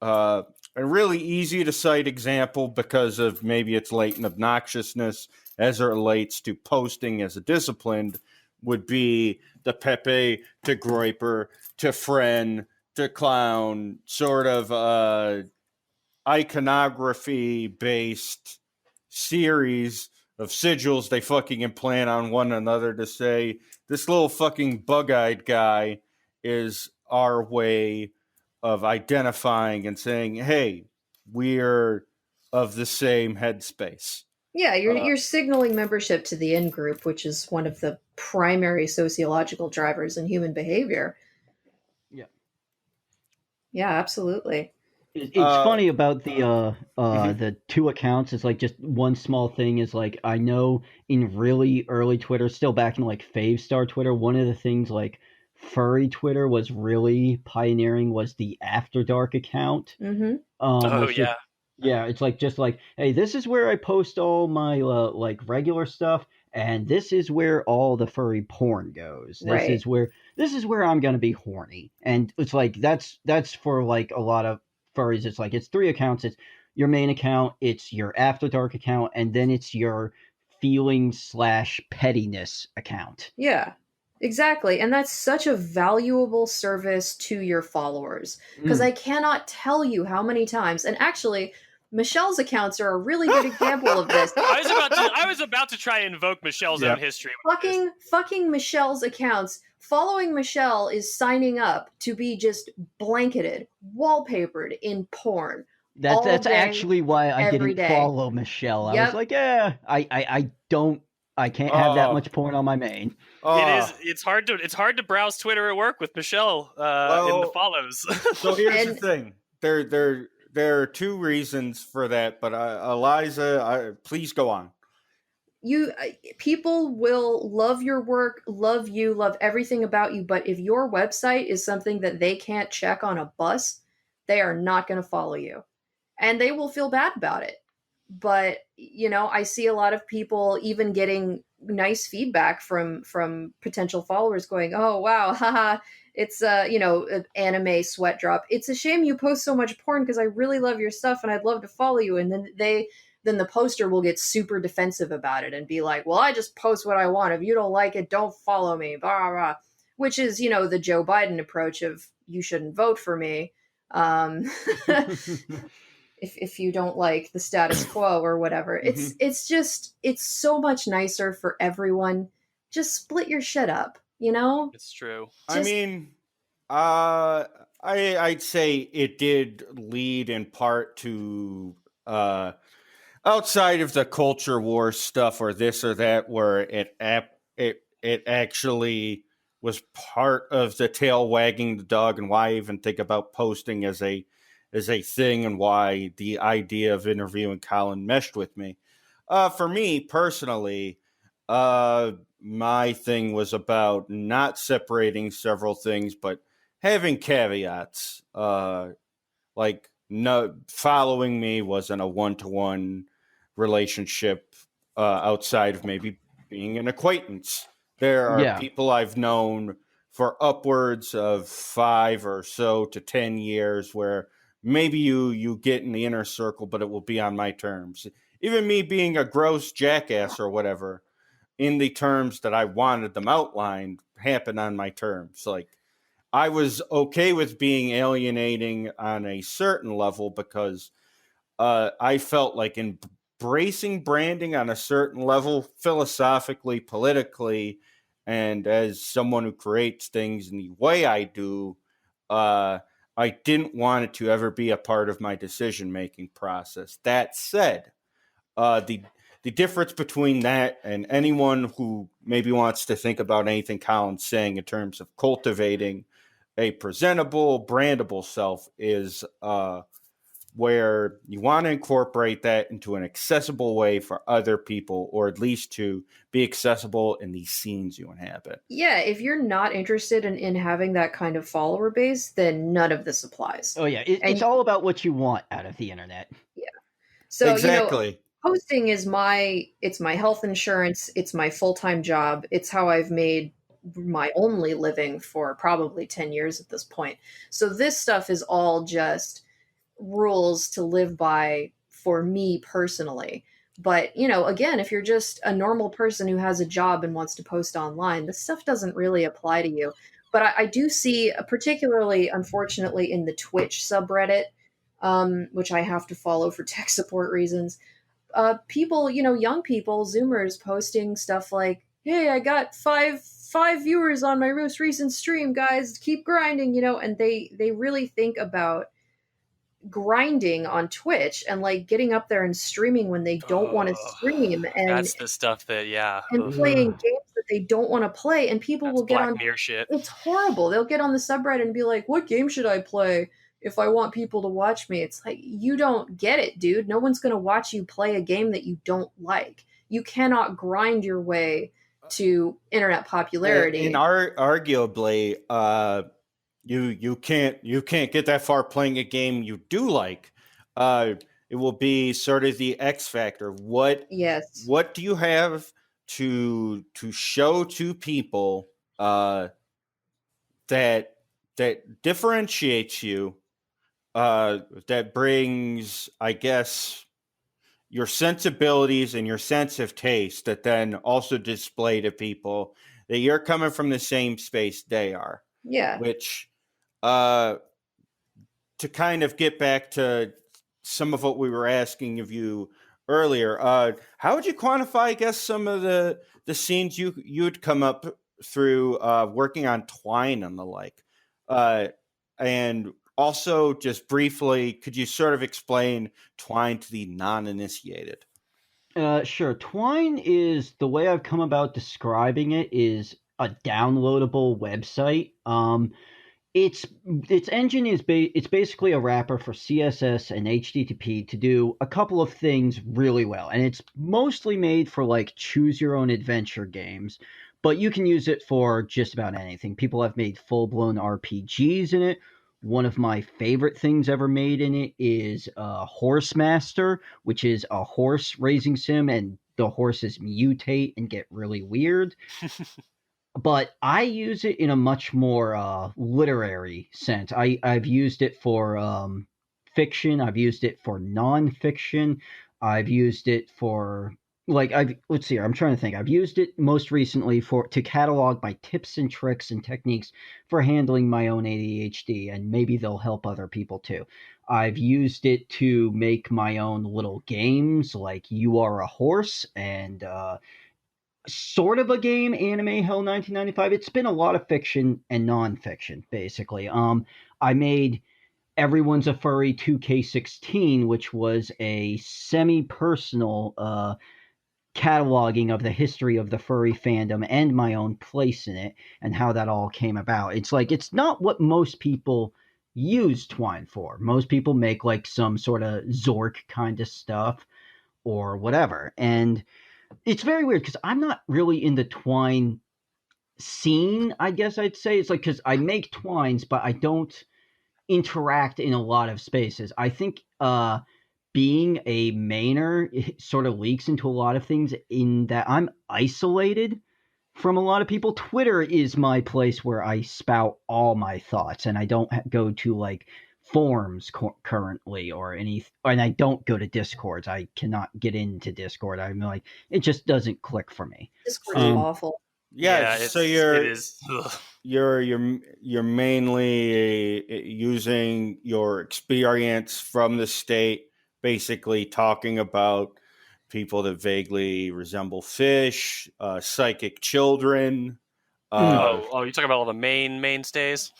A really easy to cite example because of maybe its latent obnoxiousness as it relates to posting as a discipline would be the Pepe to Groiper to Friend to Clown sort of iconography based series of sigils they fucking implant on one another to say this little fucking bug-eyed guy is our way of identifying and saying, hey, we're of the same headspace. Yeah, you're signaling membership to the in-group, which is one of the primary sociological drivers in human behavior. Yeah. Yeah, absolutely. It's funny about the two accounts. It's like just one small thing is like, I know in really early Twitter, still back in like Fave Star Twitter, one of the things like furry Twitter was really pioneering was the After Dark account. Yeah, it's like just like, hey, this is where I post all my like regular stuff, and this is where all the furry porn goes. This is where I'm gonna be horny, and it's like that's for like a lot of furries. It's like it's 3 accounts. It's your main account, it's your After Dark account, and then it's your feelings/pettiness account. Yeah. Exactly. And that's such a valuable service to your followers. Because I cannot tell you how many times, and actually, Michelle's accounts are a really good example of this. I was about to try and invoke Michelle's own history. Fucking Michelle's accounts. Following Michelle is signing up to be just blanketed, wallpapered in porn. That's actually why I didn't follow Michelle. I was like, I can't have that much porn on my main. It's hard to browse Twitter at work with Michelle in the follows. So here's the thing. There are 2 reasons for that, but Eliza, please go on. People will love your work, love you, love everything about you, but if your website is something that they can't check on a bus, they are not going to follow you. And they will feel bad about it. But, I see a lot of people even getting nice feedback from potential followers going, oh, wow, haha, it's, an anime sweat drop. It's a shame you post so much porn because I really love your stuff and I'd love to follow you. And then the poster will get super defensive about it and be like, well, I just post what I want. If you don't like it, don't follow me, blah, blah. Which is, the Joe Biden approach of you shouldn't vote for me. If you don't like the status quo or whatever. It's so much nicer for everyone. Just split your shit up, It's true. I'd say it did lead in part to outside of the culture war stuff or this or that, where it actually was part of the tail wagging the dog, and why I even think about posting as a thing, and why the idea of interviewing Colin meshed with me. For me personally, my thing was about not separating several things, but having caveats. Like, no, following me wasn't a one-to-one relationship outside of maybe being an acquaintance. There are people I've known for upwards of 5 or so to 10 years where maybe you get in the inner circle, but it will be on my terms. Even me being a gross jackass or whatever, in the terms that I wanted them outlined, happened on my terms. Like, I was okay with being alienating on a certain level because I felt like embracing branding on a certain level, philosophically, politically, and as someone who creates things in the way I do, I didn't want it to ever be a part of my decision-making process. That said, the difference between that and anyone who maybe wants to think about anything Colin's saying in terms of cultivating a presentable, brandable self is where you want to incorporate that into an accessible way for other people, or at least to be accessible in these scenes you inhabit. Yeah, if you're not interested in having that kind of follower base, then none of this applies. Oh yeah, it's all about what you want out of the internet. Yeah. So, exactly. Posting is my health insurance, it's my full-time job, it's how I've made my only living for probably 10 years at this point. So this stuff is all just rules to live by for me personally. But, again, if you're just a normal person who has a job and wants to post online, this stuff doesn't really apply to you. But I do see, particularly, unfortunately, in the Twitch subreddit, which I have to follow for tech support reasons, people, young people, Zoomers, posting stuff like, "Hey, I got five viewers on my most recent stream, guys. Keep grinding," and they really think about grinding on Twitch and like getting up there and streaming when they don't want to stream, and that's the stuff that and playing games that they don't want to play, and people will get on Mirror shit. It's horrible. They'll get on the subreddit and be like, "What game should I play if I want people to watch me?" It's like, you don't get it, dude. No one's going to watch you play a game that you don't like. You cannot grind your way to internet popularity. And arguably, you can't get that far playing a game you do like. It will be sort of the X factor. What do you have to show to people that differentiates you, that brings, I guess, your sensibilities and your sense of taste, that then also display to people that you're coming from the same space they are. Yeah. Which, to kind of get back to some of what we were asking of you earlier, how would you quantify, I guess, some of the scenes you'd come up through working on Twine and the like? And also, just briefly, could you sort of explain Twine to the non-initiated? Sure. Twine is, the way I've come about describing it, is a downloadable website. Its engine is it's basically a wrapper for CSS and HTTP to do a couple of things really well, and it's mostly made for like choose your own adventure games, but you can use it for just about anything. People have made full-blown RPGs in it. One of my favorite things ever made in it is Horse Master, which is a horse racing sim, and the horses mutate and get really weird. But I use it in a much more literary sense. I've used it for fiction. I've used it for nonfiction. I've used it for let's see. I'm trying to think. I've used it most recently to catalog my tips and tricks and techniques for handling my own ADHD, and maybe they'll help other people too. I've used it to make my own little games, like You Are a Horse and sort of a game, Anime Hell 1995. It's been a lot of fiction and nonfiction, basically. I made Everyone's a Furry 2K16, which was a semi-personal cataloging of the history of the furry fandom and my own place in it and how that all came about. It's like, it's not what most people use Twine for. Most people make like some sort of Zork kind of stuff or whatever. And it's very weird because I'm not really in the Twine scene, I guess I'd say. It's like, because I make Twines, but I don't interact in a lot of spaces. I think being a mainer, it sort of leaks into a lot of things in that I'm isolated from a lot of people. Twitter is my place where I spout all my thoughts, and I don't go to like forums currently or and I don't go to Discords. I cannot get into Discord. I'm like, it just doesn't click for me. Discord is awful. Yeah, so you're mainly using your experience from the state, basically talking about people that vaguely resemble fish, psychic children. You're talking about all the mainstays?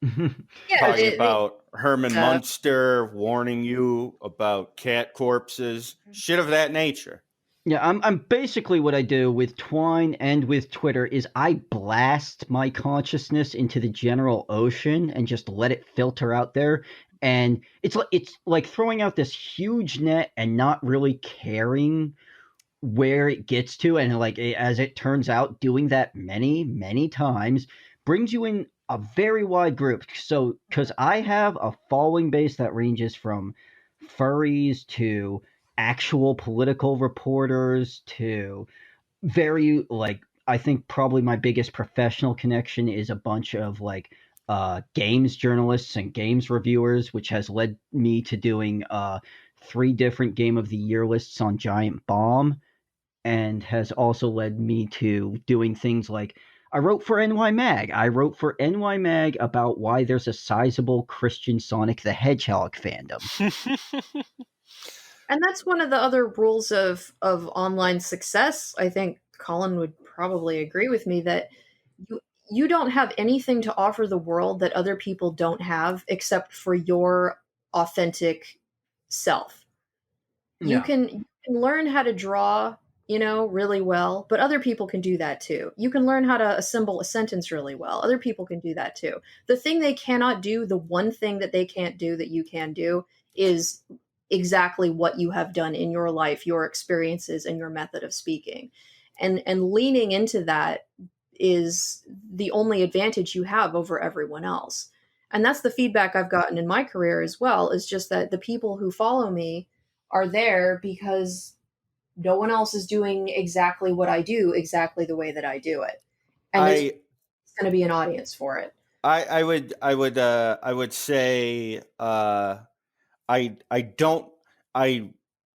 Talking about Herman Munster warning you about cat corpses, shit of that nature. Yeah, I'm basically what I do with Twine and with Twitter is I blast my consciousness into the general ocean and just let it filter out there. And it's like throwing out this huge net and not really caring where it gets to. And as it turns out, doing that many times brings you in a very wide group. So because I have a following base that ranges from furries to actual political reporters to very I think probably my biggest professional connection is a bunch of games journalists and games reviewers, which has led me to doing 3 different Game of the Year lists on Giant Bomb, and has also led me to doing things like I wrote for NY Mag. I wrote for NY Mag about why there's a sizable Christian Sonic the Hedgehog fandom. And that's one of the other rules of online success. I think Colin would probably agree with me that you don't have anything to offer the world that other people don't have except for your authentic self. Yeah. You can learn how to draw, really well, but other people can do that too. You can learn how to assemble a sentence really well. Other people can do that too. The thing they cannot do, the one thing that they can't do that you can do, is exactly what you have done in your life, your experiences, and your method of speaking. And leaning into that is the only advantage you have over everyone else. And that's the feedback I've gotten in my career as well, is just that the people who follow me are there because no one else is doing exactly what I do, exactly the way that I do it. And there's going to be an audience for it. I would say I don't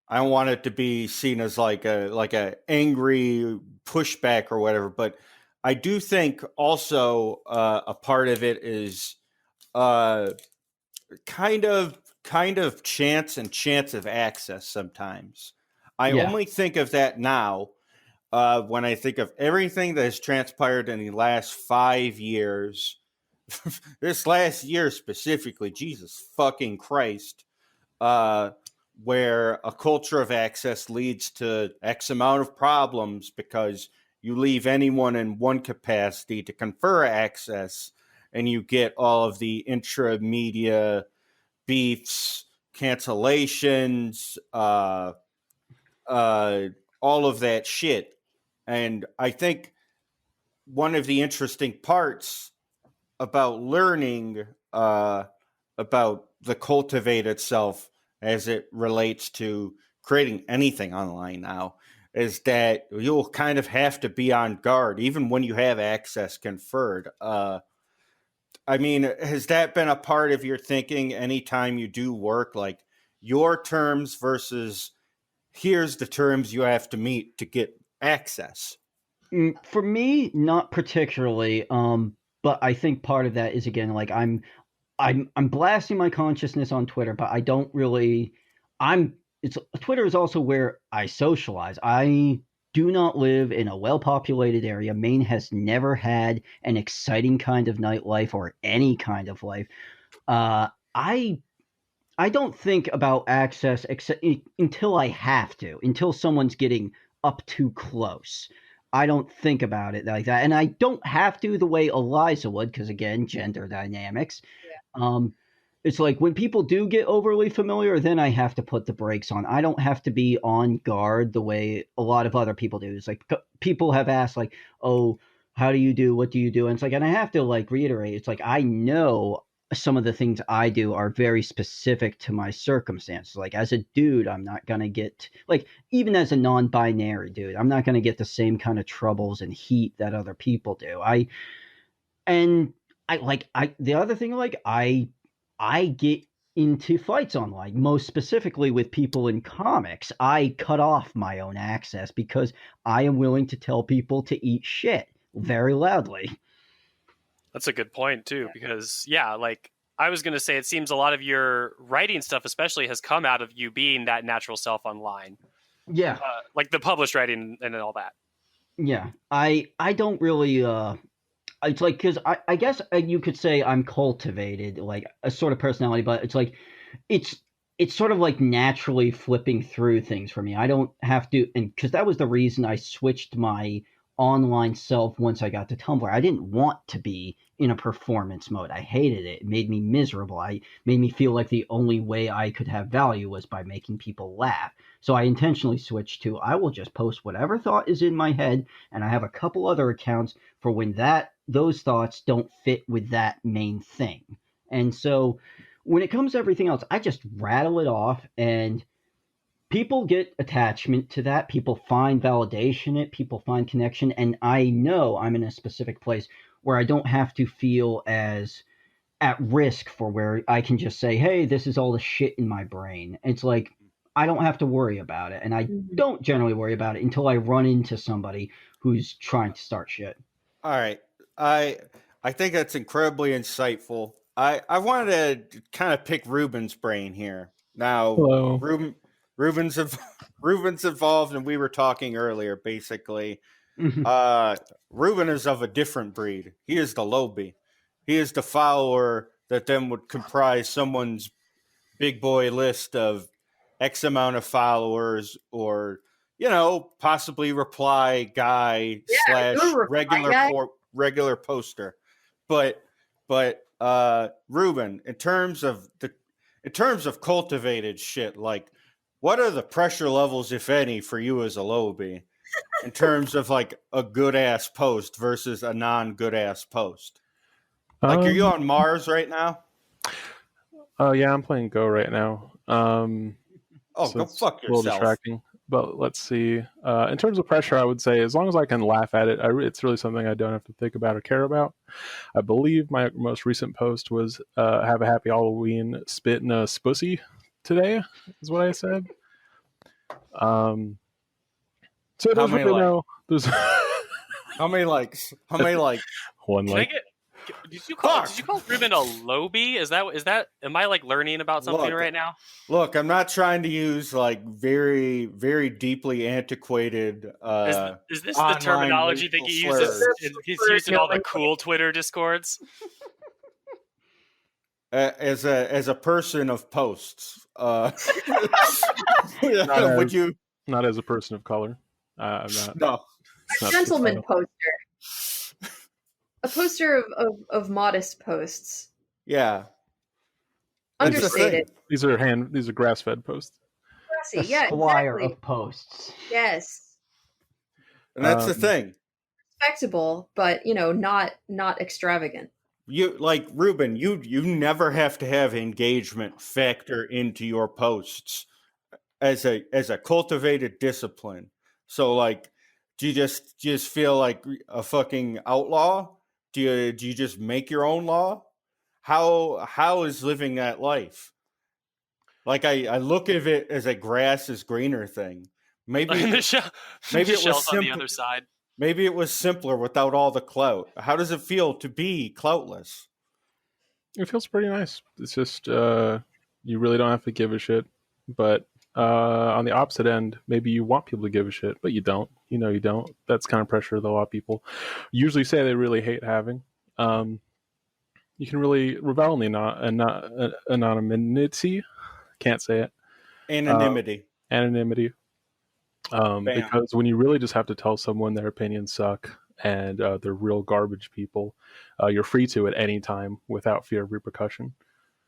want it to be seen as like a angry pushback or whatever, but I do think also a part of it is kind of chance of access sometimes. I only think of that now when I think of everything that has transpired in the last 5 years. This last year specifically, Jesus fucking Christ, where a culture of access leads to X amount of problems because you leave anyone in one capacity to confer access and you get all of the intra-media beefs, cancellations, all of that shit. And I think one of the interesting parts about learning about the Cultivate itself as it relates to creating anything online now is that you'll kind of have to be on guard even when you have access conferred. I mean, has that been a part of your thinking anytime you do work, like your terms versus here's the terms you have to meet to get access? For me, not particularly. But I think part of that is, again, like I'm blasting my consciousness on Twitter, but I don't really. Twitter is also where I socialize. I do not live in a well-populated area. Maine has never had an exciting kind of nightlife or any kind of life. I don't think about access until I have to, until someone's getting up too close. I don't think about it like that. And I don't have to the way Eliza would, because again, gender dynamics. Yeah. It's like when people do get overly familiar, then I have to put the brakes on. I don't have to be on guard the way a lot of other people do. It's like people have asked, like, oh, how do you do? What do you do? And it's like, and I have to reiterate, it's like, I know some of the things I do are very specific to my circumstances. Like as a dude, I'm not going to get even as a non-binary dude, I'm not going to get the same kind of troubles and heat that other people do. The other thing, I get into fights online, most specifically with people in comics. I cut off my own access because I am willing to tell people to eat shit very loudly. That's a good point too, because I was going to say, it seems a lot of your writing stuff especially has come out of you being that natural self online. Yeah. Like the published writing and all that. Yeah. I don't really, it's like, because I guess you could say I'm cultivated, like a sort of personality, but it's like, it's it's sort of like naturally flipping through things for me. I don't have to, and because that was the reason I switched my online self once I got to Tumblr. I didn't want to be in a performance mode. I hated it. It made me miserable. I made me feel like the only way I could have value was by making people laugh. So I intentionally switched to, I will just post whatever thought is in my head, and I have a couple other accounts for when those thoughts don't fit with that main thing. And so when it comes to everything else, I just rattle it off, and people get attachment to that. People find validation in it. People find connection. And I know I'm in a specific place where I don't have to feel as at risk for where I can just say, hey, this is all the shit in my brain. It's like, I don't have to worry about it. And I don't generally worry about it until I run into somebody who's trying to start shit. All right. I think that's incredibly insightful. I wanted to kind of pick Ruben's brain here. Now, Hello. Ruben's involved, and we were talking earlier, basically. Ruben is of a different breed. He is the lowbie. He is the follower that then would comprise someone's big boy list of X amount of followers, or, possibly reply guy / regular poster. But Ruben, in terms of cultivated shit, like, what are the pressure levels, if any, for you as a lowbie, in terms of like a good ass post versus a non good ass post? Like, are you on Mars right now? Oh yeah, I'm playing Go right now. So go fuck yourself. A little distracting. But let's see. In terms of pressure, I would say as long as I can laugh at it, it's really something I don't have to think about or care about. I believe my most recent post was have a happy Halloween, spit in a spussy today, is what I said. So there's really no... There's How many likes? How many likes? One like. Did you call Ruben a lowbie? Is that? Am I like learning about something right now? Look, I'm not trying to use like very, very deeply antiquated. Is this the terminology that he uses? He's used in all the cool Twitter discords. As a person of posts, would you? Not as a person of color. I'm not. No, a gentleman poster. A poster of modest posts. Yeah. Understated. These are grass-fed posts. Grassy, yeah, squire of posts. Yes. And that's the thing. Respectable, but not extravagant. You like Ruben, you never have to have engagement factor into your posts as a cultivated discipline. So like, do you just feel like a fucking outlaw? Do you just make your own law? How is living that life? Like, I look at it as a grass is greener thing. Maybe it was on the other side. Maybe it was simpler without all the clout. How does it feel to be cloutless? It feels pretty nice. It's just you really don't have to give a shit. But on the opposite end, maybe you want people to give a shit, but you don't. You don't. That's kind of pressure that a lot of people usually say they really hate having. You can really revel in the anonymity. Can't say it. Anonymity. Anonymity. Because when you really just have to tell someone their opinions suck and they're real garbage people, you're free to at any time without fear of repercussion.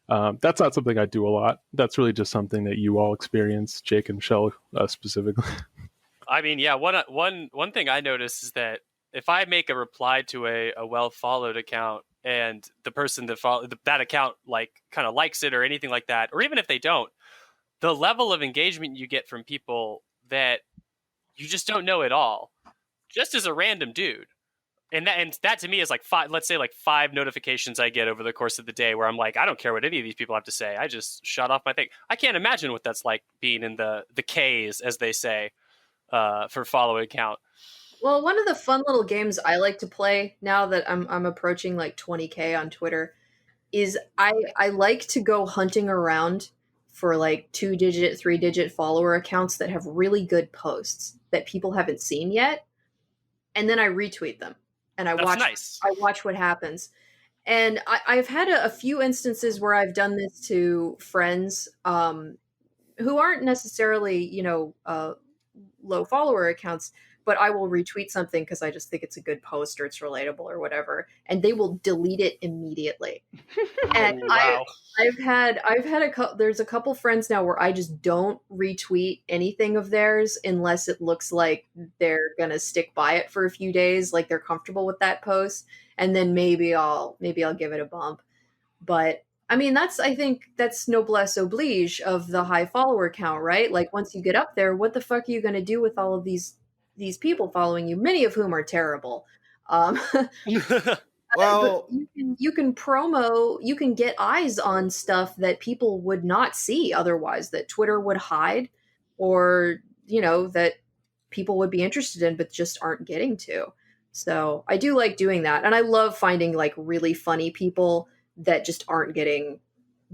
That's not something I do a lot. That's really just something that you all experience, Jake and Michelle specifically. I mean, yeah, one thing I notice is that if I make a reply to a well-followed account and the person that follow that account like kind of likes it or anything like that, or even if they don't, the level of engagement you get from people that you just don't know at all, just as a random dude. And that to me is like five notifications I get over the course of the day where I'm like, I don't care what any of these people have to say. I just shut off my thing. I can't imagine what that's like being in the K's, as they say, for following count. Well, one of the fun little games I like to play now that I'm approaching like 20K on Twitter is I like to go hunting around for like 2-digit, 3-digit follower accounts that have really good posts that people haven't seen yet. And then I retweet them. And I watch what happens. And I've had a few instances where I've done this to friends who aren't necessarily, low follower accounts, but I will retweet something because I just think it's a good post or it's relatable or whatever, and they will delete it immediately. And Wow. I've had there's a couple friends now where I just don't retweet anything of theirs unless it looks like they're gonna stick by it for a few days, like they're comfortable with that post, and then maybe I'll give it a bump. But I mean, I think that's noblesse oblige of the high follower count, right? Like once you get up there, what the fuck are you going to do with all of these people following you, many of whom are terrible? Well, you can promo, you can get eyes on stuff that people would not see otherwise, that Twitter would hide, or that people would be interested in but just aren't getting to. So I do like doing that, and I love finding like really funny people that just aren't getting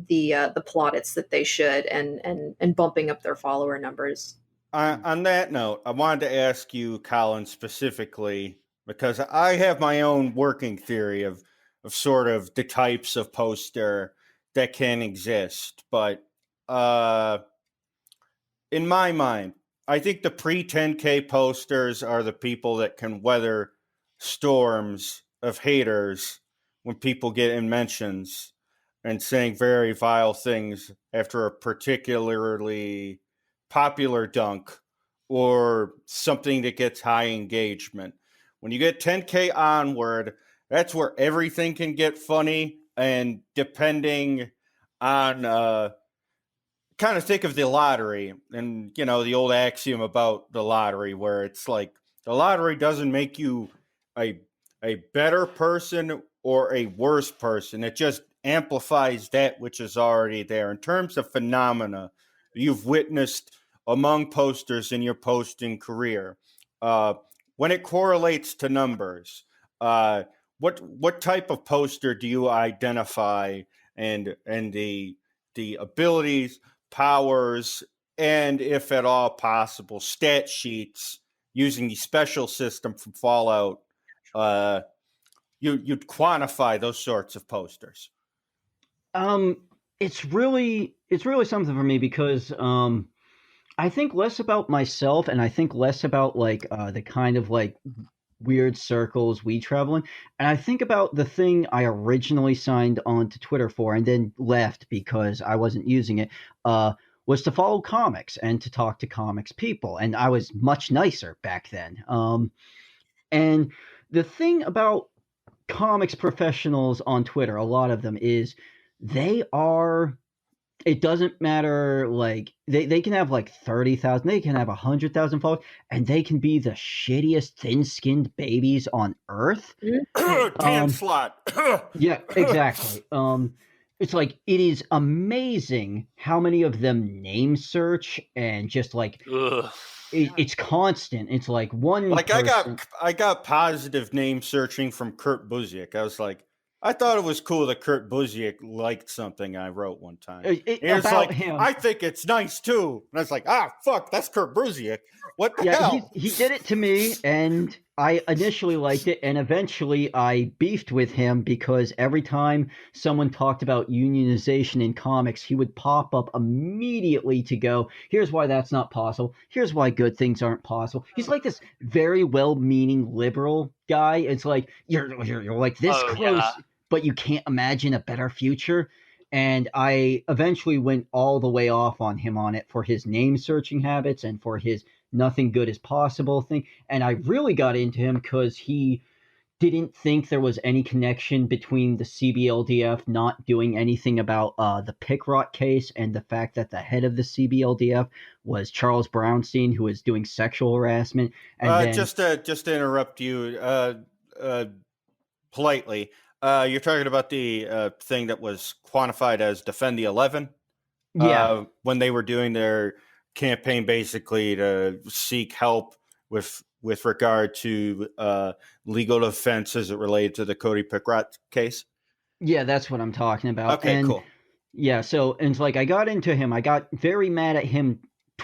the plaudits that they should, and bumping up their follower numbers. on that note, I wanted to ask you, Colin, specifically, because I have my own working theory of sort of the types of poster that can exist. But in my mind, I think the pre-10K posters are the people that can weather storms of haters when people get in mentions and saying very vile things after a particularly popular dunk or something that gets high engagement. When you get 10K onward, that's where everything can get funny. And depending on, kind of think of the lottery and, the old axiom about the lottery, where it's like the lottery doesn't make you a better person or a worse person. It just amplifies that which is already there. In terms of phenomena you've witnessed among posters in your posting career, when it correlates to numbers, what type of poster do you identify, and the abilities, powers, and if at all possible, stat sheets using the special system from Fallout, you'd quantify those sorts of posters? It's really something for me because I think less about myself and I think less about like the kind of like weird circles we travel in, and I think about the thing I originally signed on to Twitter for and then left because I wasn't using it, was to follow comics and to talk to comics people, and I was much nicer back then. And the thing about comics professionals on Twitter, a lot of them, is they are, it doesn't matter, like they can have like 30,000, they can have 100,000 followers, and they can be the shittiest thin-skinned babies on earth. Damn slut. Yeah, exactly. It's like, it is amazing how many of them name search and just like it's constant. It's like one like person... I got positive name searching from Kurt Busiek. I was like, I thought it was cool that Kurt Busiek liked something I wrote one time. It's like, him. I think it's nice too. And I was like, fuck, that's Kurt Busiek. What the hell? He did it to me, and I initially liked it, and eventually I beefed with him because every time someone talked about unionization in comics, he would pop up immediately to go, here's why that's not possible. Here's why good things aren't possible. He's like this very well-meaning liberal guy. It's like, you're like this close, but you can't imagine a better future. And I eventually went all the way off on him on it for his name searching habits and for his nothing good is possible thing. And I really got into him because he didn't think there was any connection between the CBLDF not doing anything about the Pickrot case and the fact that the head of the CBLDF was Charles Brownstein, who was doing sexual harassment. And then... just to interrupt you politely, you're talking about the thing that was quantified as Defend the 11? Yeah. When they were doing their campaign basically to seek help with regard to legal defense as it related to the Cody Pickrot case? Yeah, that's what I'm talking about. Okay, cool. Yeah, so, and it's like, I got into him. I got very mad at him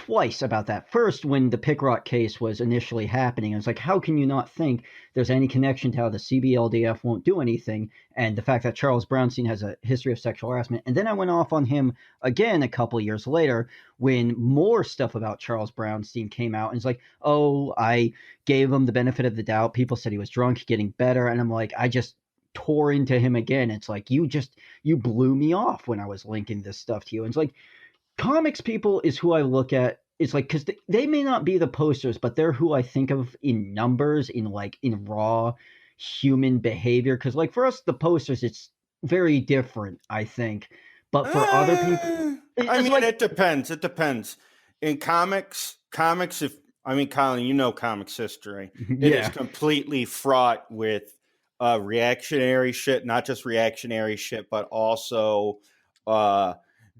twice about that. First, when the Pickrock case was initially happening, I was like, how can you not think there's any connection to how the CBLDF won't do anything and the fact that Charles Brownstein has a history of sexual harassment? And then I went off on him again a couple years later when more stuff about Charles Brownstein came out. And it's like, oh, I gave him the benefit of the doubt. People said he was drunk, getting better. And I'm like, I just tore into him again. It's like, you blew me off when I was linking this stuff to you. And it's like, comics people is who I look at. It's like, because they may not be the posters, but they're who I think of in numbers, in raw human behavior. Because like for us, the posters, it's very different, I think. But for other people, it depends. It depends. In comics, Colin, you know comics history. It is completely fraught with reactionary shit, not just reactionary shit, but also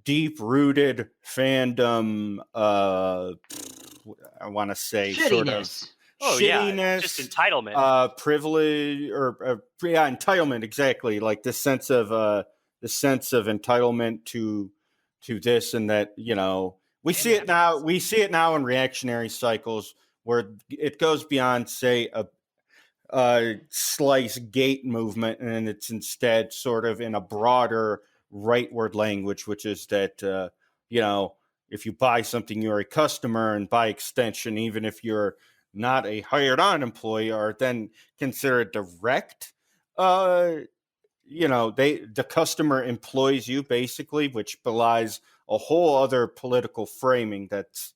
deep-rooted fandom, I want to say shittiness. Sort of shittiness, just entitlement, privilege, or entitlement, exactly. Like the sense of entitlement to this and that. We see it now. We see it now in reactionary cycles where it goes beyond, say, a slice gate movement, and it's instead sort of in a broader rightward language, which is that if you buy something, you're a customer, and by extension, even if you're not a hired on employee, are then considered direct. The customer employs you basically, which belies a whole other political framing that's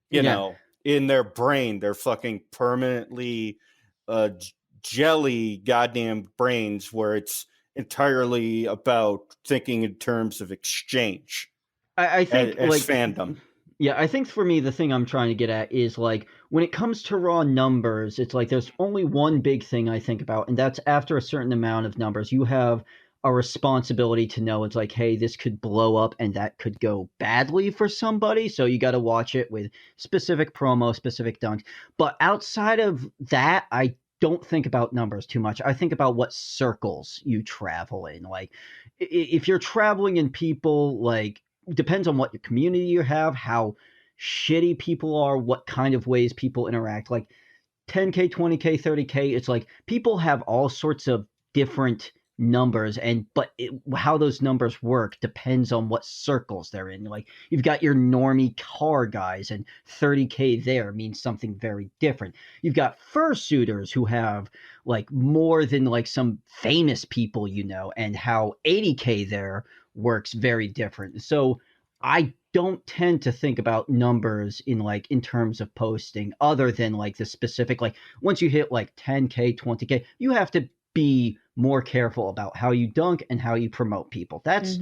in their brain. They're fucking permanently jelly goddamn brains where it's entirely about thinking in terms of exchange. I think as fandom. Yeah, I think for me the thing I'm trying to get at is like when it comes to raw numbers, it's like there's only one big thing I think about, and that's after a certain amount of numbers, you have a responsibility to know it's like, hey, this could blow up and that could go badly for somebody. So you got to watch it with specific promo, specific dunks. But outside of that, I don't think about numbers too much. I think about what circles you travel in. Like if you're traveling in people, like depends on what your community you have, how shitty people are, what kind of ways people interact. Like 10K, 20K, 30K, it's like people have all sorts of different numbers, but how those numbers work depends on what circles they're in. Like you've got your normie car guys, and 30K there means something very different. You've got fursuiters who have like more than like some famous people, and how 80K there works very different. So I don't tend to think about numbers in terms of posting, other than like the specific, like once you hit like 10K, 20K, you have to be more careful about how you dunk and how you promote people. That's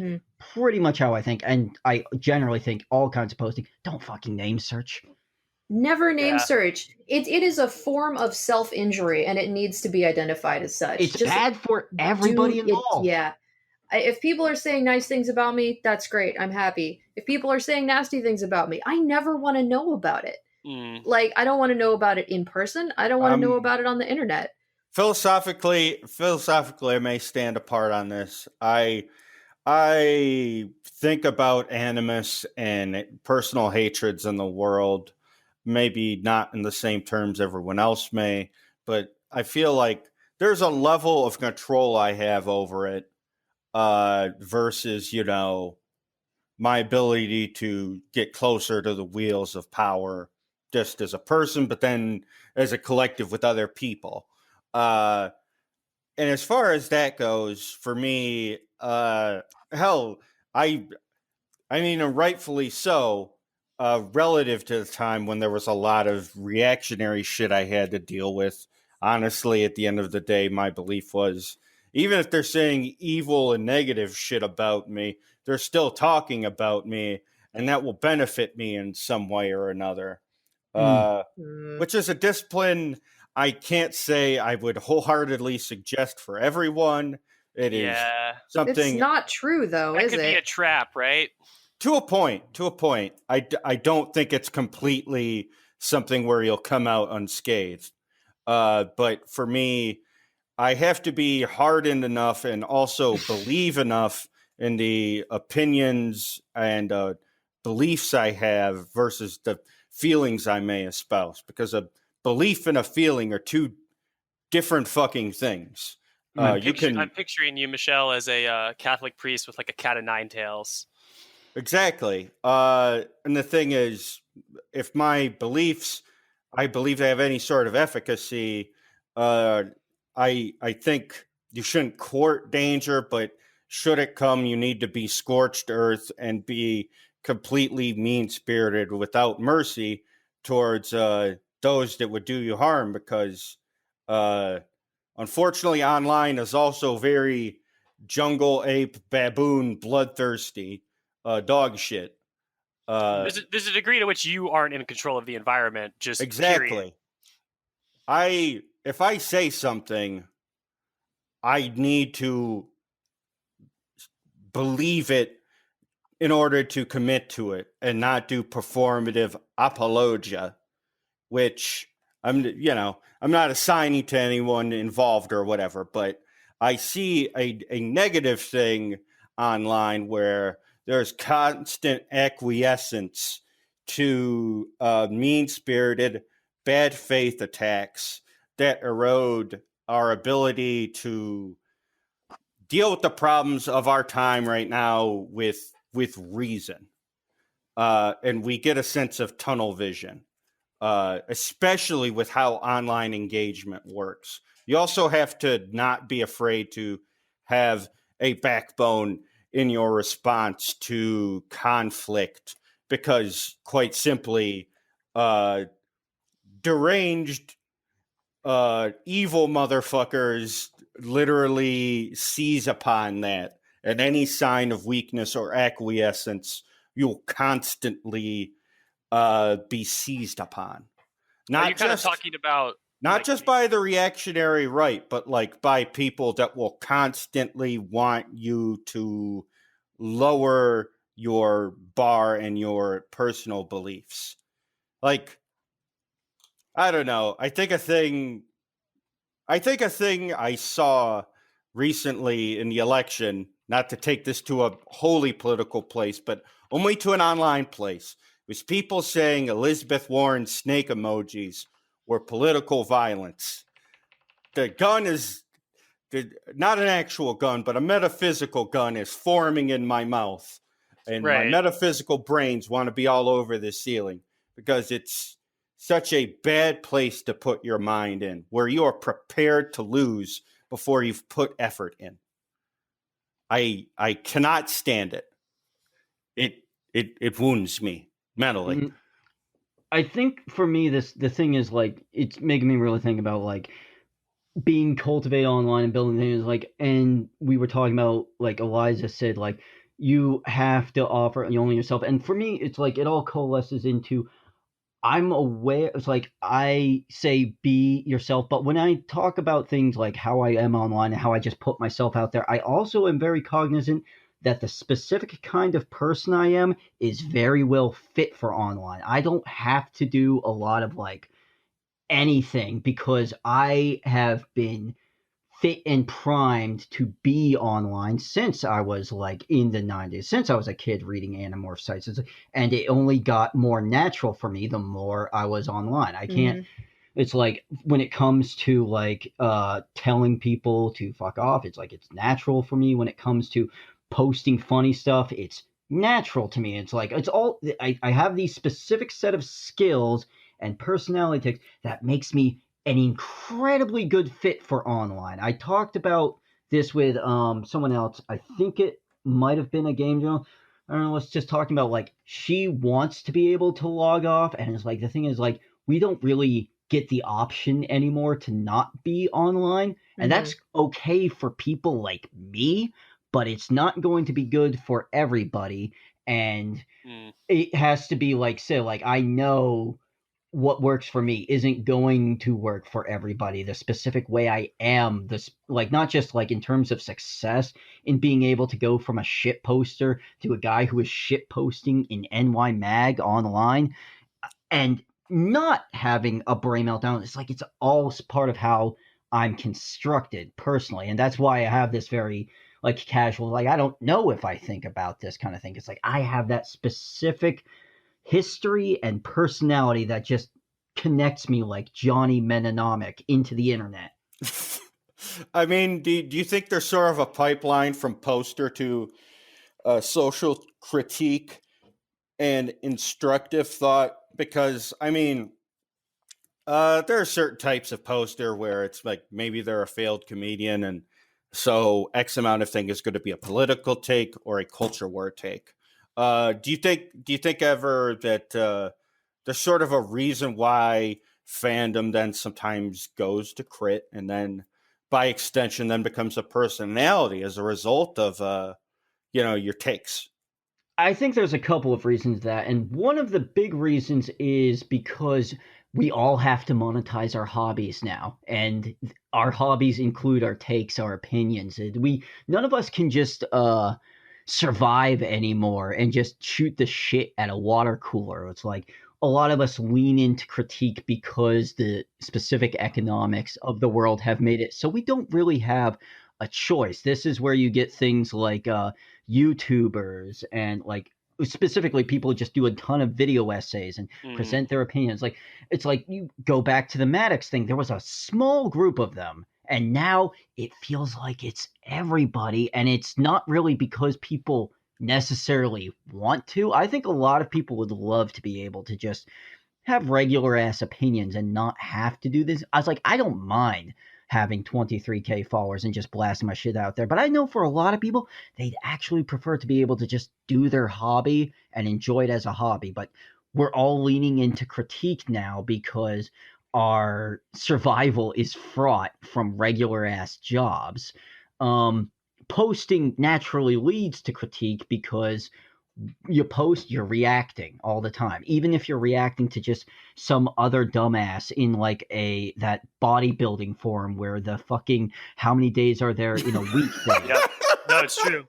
pretty much how I think. And I generally think all kinds of posting, don't fucking name search. Never name search. It is a form of self-injury, and it needs to be identified as such. It's just bad for everybody involved. If people are saying nice things about me, that's great. I'm happy. If people are saying nasty things about me, I never want to know about it. Like, I don't want to know about it in person. I don't want to know about it on the internet. Philosophically, I may stand apart on this. I think about animus and personal hatreds in the world, maybe not in the same terms everyone else may, but I feel like there's a level of control I have over it versus, my ability to get closer to the wheels of power just as a person, but then as a collective with other people. And as far as that goes, for me, rightfully so, relative to the time when there was a lot of reactionary shit I had to deal with. Honestly, at the end of the day, my belief was, even if they're saying evil and negative shit about me, they're still talking about me, and that will benefit me in some way or another. Which is a discipline I can't say I would wholeheartedly suggest for everyone. It is something. It's not true, though, that is it? Could be a trap, right? To a point. I don't think it's completely something where you'll come out unscathed. But for me, I have to be hardened enough and also believe enough in the opinions and beliefs I have versus the feelings I may espouse, because a belief and a feeling are two different fucking things. I'm picturing you, Michelle, as a Catholic priest with like a cat of nine tails. Exactly. And the thing is, if my beliefs, I believe they have any sort of efficacy, I think you shouldn't court danger, but should it come, you need to be scorched earth and be completely mean-spirited without mercy towards those that would do you harm, because unfortunately online is also very jungle ape baboon bloodthirsty dog shit. There's a degree to which you aren't in control of the environment, just exactly. Period. If I say something, I need to believe it in order to commit to it and not do performative apologia, which I'm not assigning to anyone involved or whatever, but I see a negative thing online where there's constant acquiescence to mean-spirited, bad faith attacks that erode our ability to deal with the problems of our time right now with reason. And we get a sense of tunnel vision, especially with how online engagement works. You also have to not be afraid to have a backbone in your response to conflict, because quite simply, deranged, evil motherfuckers literally seize upon that, and any sign of weakness or acquiescence, you'll constantly be seized upon. Are you kind of talking about not just by the reactionary right, but like by people that will constantly want you to lower your bar and your personal beliefs? Like, I don't know. I think a thing I saw recently in the election, not to take this to a wholly political place, but only to an online place, was people saying Elizabeth Warren's snake emojis were political violence. The gun is not an actual gun, but a metaphysical gun is forming in my mouth. And my metaphysical brains want to be all over the ceiling, because it's such a bad place to put your mind in, where you are prepared to lose before you've put effort in. I cannot stand it. It wounds me mentally. I think for me, the thing is, like, it's making me really think about, like, being cultivated online and building things, like, and we were talking about, like, Eliza said, like, you have to offer only yourself. And for me, it's like, it all coalesces into, I'm aware, it's like, I say be yourself, but when I talk about things like how I am online and how I just put myself out there, I also am very cognizant that the specific kind of person I am is very well fit for online. I don't have to do a lot of like anything, because I have been fit and primed to be online since I was like in the 90s, since I was a kid reading Animorph sites. And it only got more natural for me the more I was online. I can't, it's like when it comes to like telling people to fuck off, it's like it's natural for me. When it comes to posting funny stuff, it's natural to me. It's like, it's all, I have these specific set of skills and personality tics that makes me an incredibly good fit for online. I talked about this with someone else. I think it might have been a game journal. I don't know, let's just talking about like she wants to be able to log off, and it's like the thing is like we don't really get the option anymore to not be online, and that's okay for people like me, but it's not going to be good for everybody. And it has to be like, say, like I know what works for me isn't going to work for everybody. The specific way I am, this, like, not just like in terms of success in being able to go from a shit poster to a guy who is shit posting in NY Mag online and not having a brain meltdown. It's like, it's all part of how I'm constructed personally. And that's why I have this very like casual, like I don't know if I think about this kind of thing. It's like I have that specific history and personality that just connects me like Johnny Mnemonic into the internet. I mean, do you think there's sort of a pipeline from poster to social critique and instructive thought? Because, I mean, there are certain types of poster where it's like maybe they're a failed comedian, and so X amount of thing is going to be a political take or a culture war take. Do you think ever that there's sort of a reason why fandom then sometimes goes to crit and then by extension then becomes a personality as a result of your takes? I think there's a couple of reasons that, and one of the big reasons is because we all have to monetize our hobbies now, and our hobbies include our takes, our opinions. None of us can just survive anymore and just shoot the shit at a water cooler. It's like a lot of us lean into critique because the specific economics of the world have made it so we don't really have a choice. This is where you get things like YouTubers and like specifically people just do a ton of video essays and present their opinions. Like it's like you go back to the Maddox thing. There was a small group of them, and now it feels like it's everybody, and it's not really because people necessarily want to. I think a lot of people would love to be able to just have regular ass opinions and not have to do this. I was like, I don't mind having 23K followers and just blasting my shit out there. But I know for a lot of people, they'd actually prefer to be able to just do their hobby and enjoy it as a hobby. But we're all leaning into critique now because our survival is fraught from regular ass jobs. Posting naturally leads to critique because you post, you're reacting all the time. Even if you're reacting to just some other dumbass in like that bodybuilding forum where the fucking how many days are there in a week thing. Yeah. No, it's true.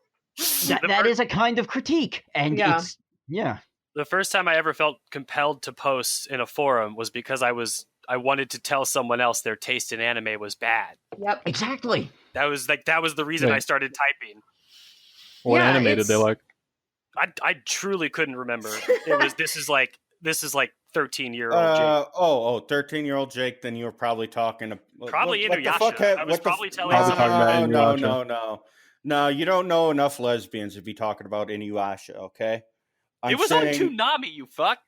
That is a kind of critique. And it's the first time I ever felt compelled to post in a forum was because I wanted to tell someone else their taste in anime was bad. Yep. Exactly. That was the reason I started typing. What anime did they like? I truly couldn't remember. This is like 13-year-old Jake. 13-year-old Jake. Then you were probably talking probably Inuyasha. I was probably telling someone. No, you don't know enough lesbians to be talking about Inuyasha, okay? It was on Toonami, you fuck.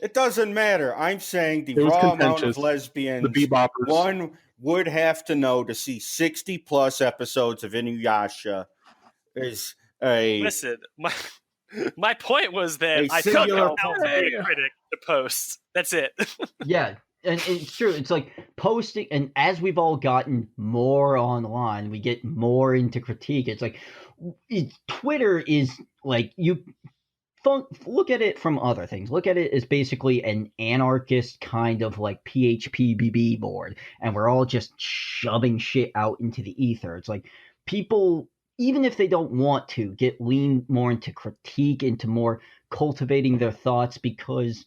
It doesn't matter. I'm saying the raw amount of lesbians the beboppers. One would have to know to see 60 plus episodes of Inuyasha is a... Listen, my point was that I felt compelled to be a critic to post. That's it. Yeah, and it's true. It's like posting, and as we've all gotten more online, we get more into critique. It's like Twitter is like look at it from other things. Look at it as basically an anarchist kind of like PHPBB board, and we're all just shoving shit out into the ether. It's like people, even if they don't want to, lean more into critique, into more cultivating their thoughts, because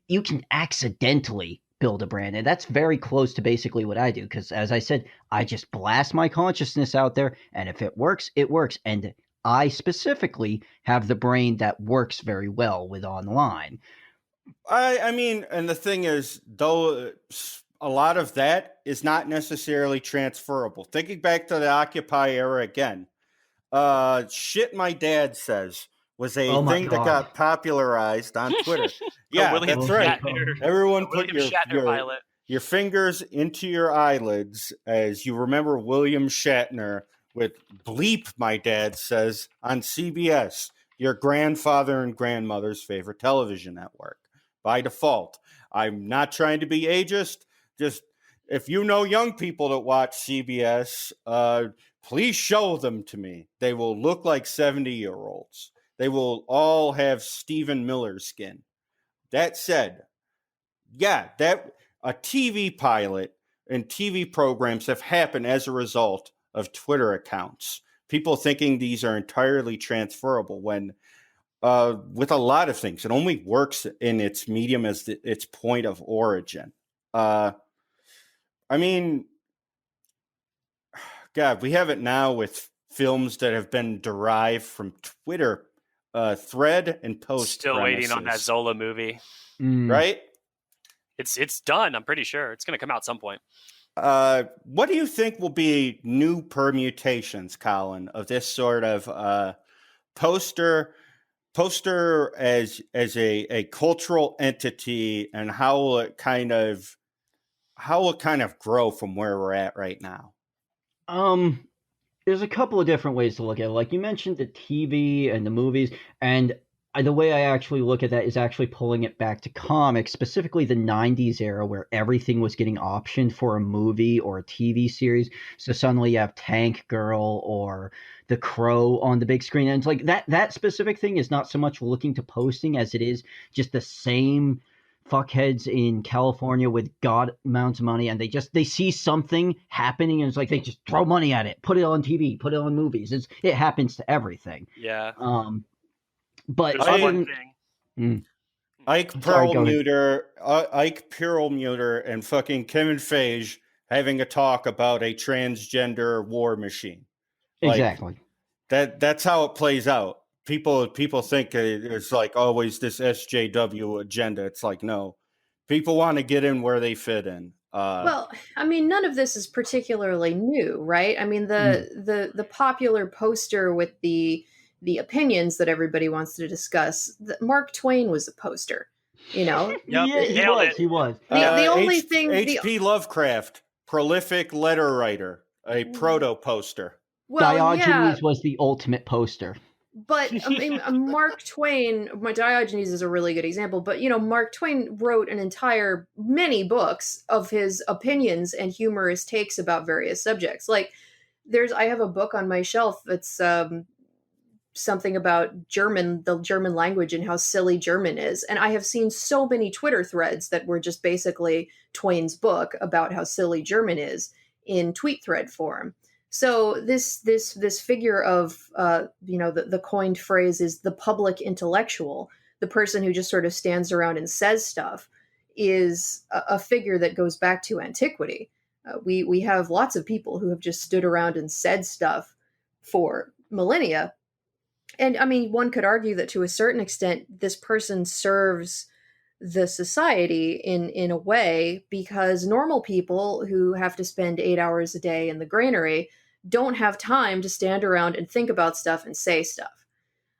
you can accidentally build a brand. And that's very close to basically what I do, because as I said, I just blast my consciousness out there, and if it works, it works. And I specifically have the brain that works very well with online. I mean, and the thing is, though, a lot of that is not necessarily transferable. Thinking back to the Occupy era again, shit my dad says was a thing that got popularized on Twitter. Yeah, that's right. Everyone put your fingers into your eyelids as you remember William Shatner with Bleep, my dad says, on CBS, your grandfather and grandmother's favorite television network. By default, I'm not trying to be ageist. Just if you know young people that watch CBS, please show them to me. They will look like 70-year-olds. They will all have Stephen Miller skin. That said, that a TV pilot and TV programs have happened as a result of Twitter accounts. People thinking these are entirely transferable when with a lot of things, it only works in its medium as its point of origin. I mean, God, we have it now with films that have been derived from Twitter thread and post. Still waiting on that Zola movie. Right? It's done. I'm pretty sure it's going to come out at some point. What do you think will be new permutations, Colin, of this sort of poster as a cultural entity, and how will it kind of grow from where we're at right now? There's a couple of different ways to look at it. Like you mentioned the TV and the movies, and the way I actually look at that is actually pulling it back to comics, specifically the 90s era where everything was getting optioned for a movie or a TV series. So suddenly you have Tank Girl or The Crow on the big screen. And it's like that specific thing is not so much looking to posting as it is just the same fuckheads in California with God amounts of money, and they see something happening, and it's like they just throw money at it, put it on TV, put it on movies. It happens to everything. Yeah. But one thing. Ike Perlmutter and fucking Kevin Feige having a talk about a transgender war machine. Exactly. That's how it plays out. People think it's like always this SJW agenda. It's like, no, people want to get in where they fit in. Well, I mean, none of this is particularly new, right? I mean, the popular poster with the opinions that everybody wants to discuss, Mark Twain was a poster, you know? Yep. Yeah, he was. The only thing... H.P. Lovecraft, prolific letter writer, a proto poster. Well, Diogenes was the ultimate poster. But I mean, Mark Twain, my Diogenes is a really good example, but Mark Twain wrote many books of his opinions and humorous takes about various subjects. Like I have a book on my shelf that's something about the German language and how silly German is. And I have seen so many Twitter threads that were just basically Twain's book about how silly German is in tweet thread form. So this figure of the coined phrase is the public intellectual, the person who just sort of stands around and says stuff, is a figure that goes back to antiquity. We have lots of people who have just stood around and said stuff for millennia, and I mean, one could argue that to a certain extent this person serves the society in a way, because normal people who have to spend 8 hours a day in the granary don't have time to stand around and think about stuff and say stuff.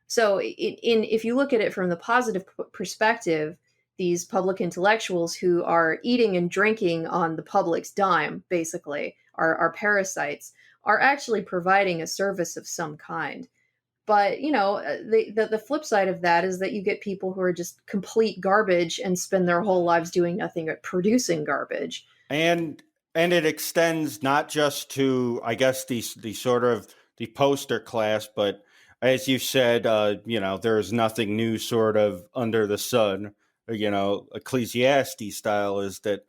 So if you look at it from the positive perspective, these public intellectuals who are eating and drinking on the public's dime, basically, are parasites, are actually providing a service of some kind. But, the flip side of that is that you get people who are just complete garbage and spend their whole lives doing nothing but producing garbage. And it extends not just to, I guess, the sort of the poster class, but as you said, there's nothing new sort of under the sun. Ecclesiastes style is that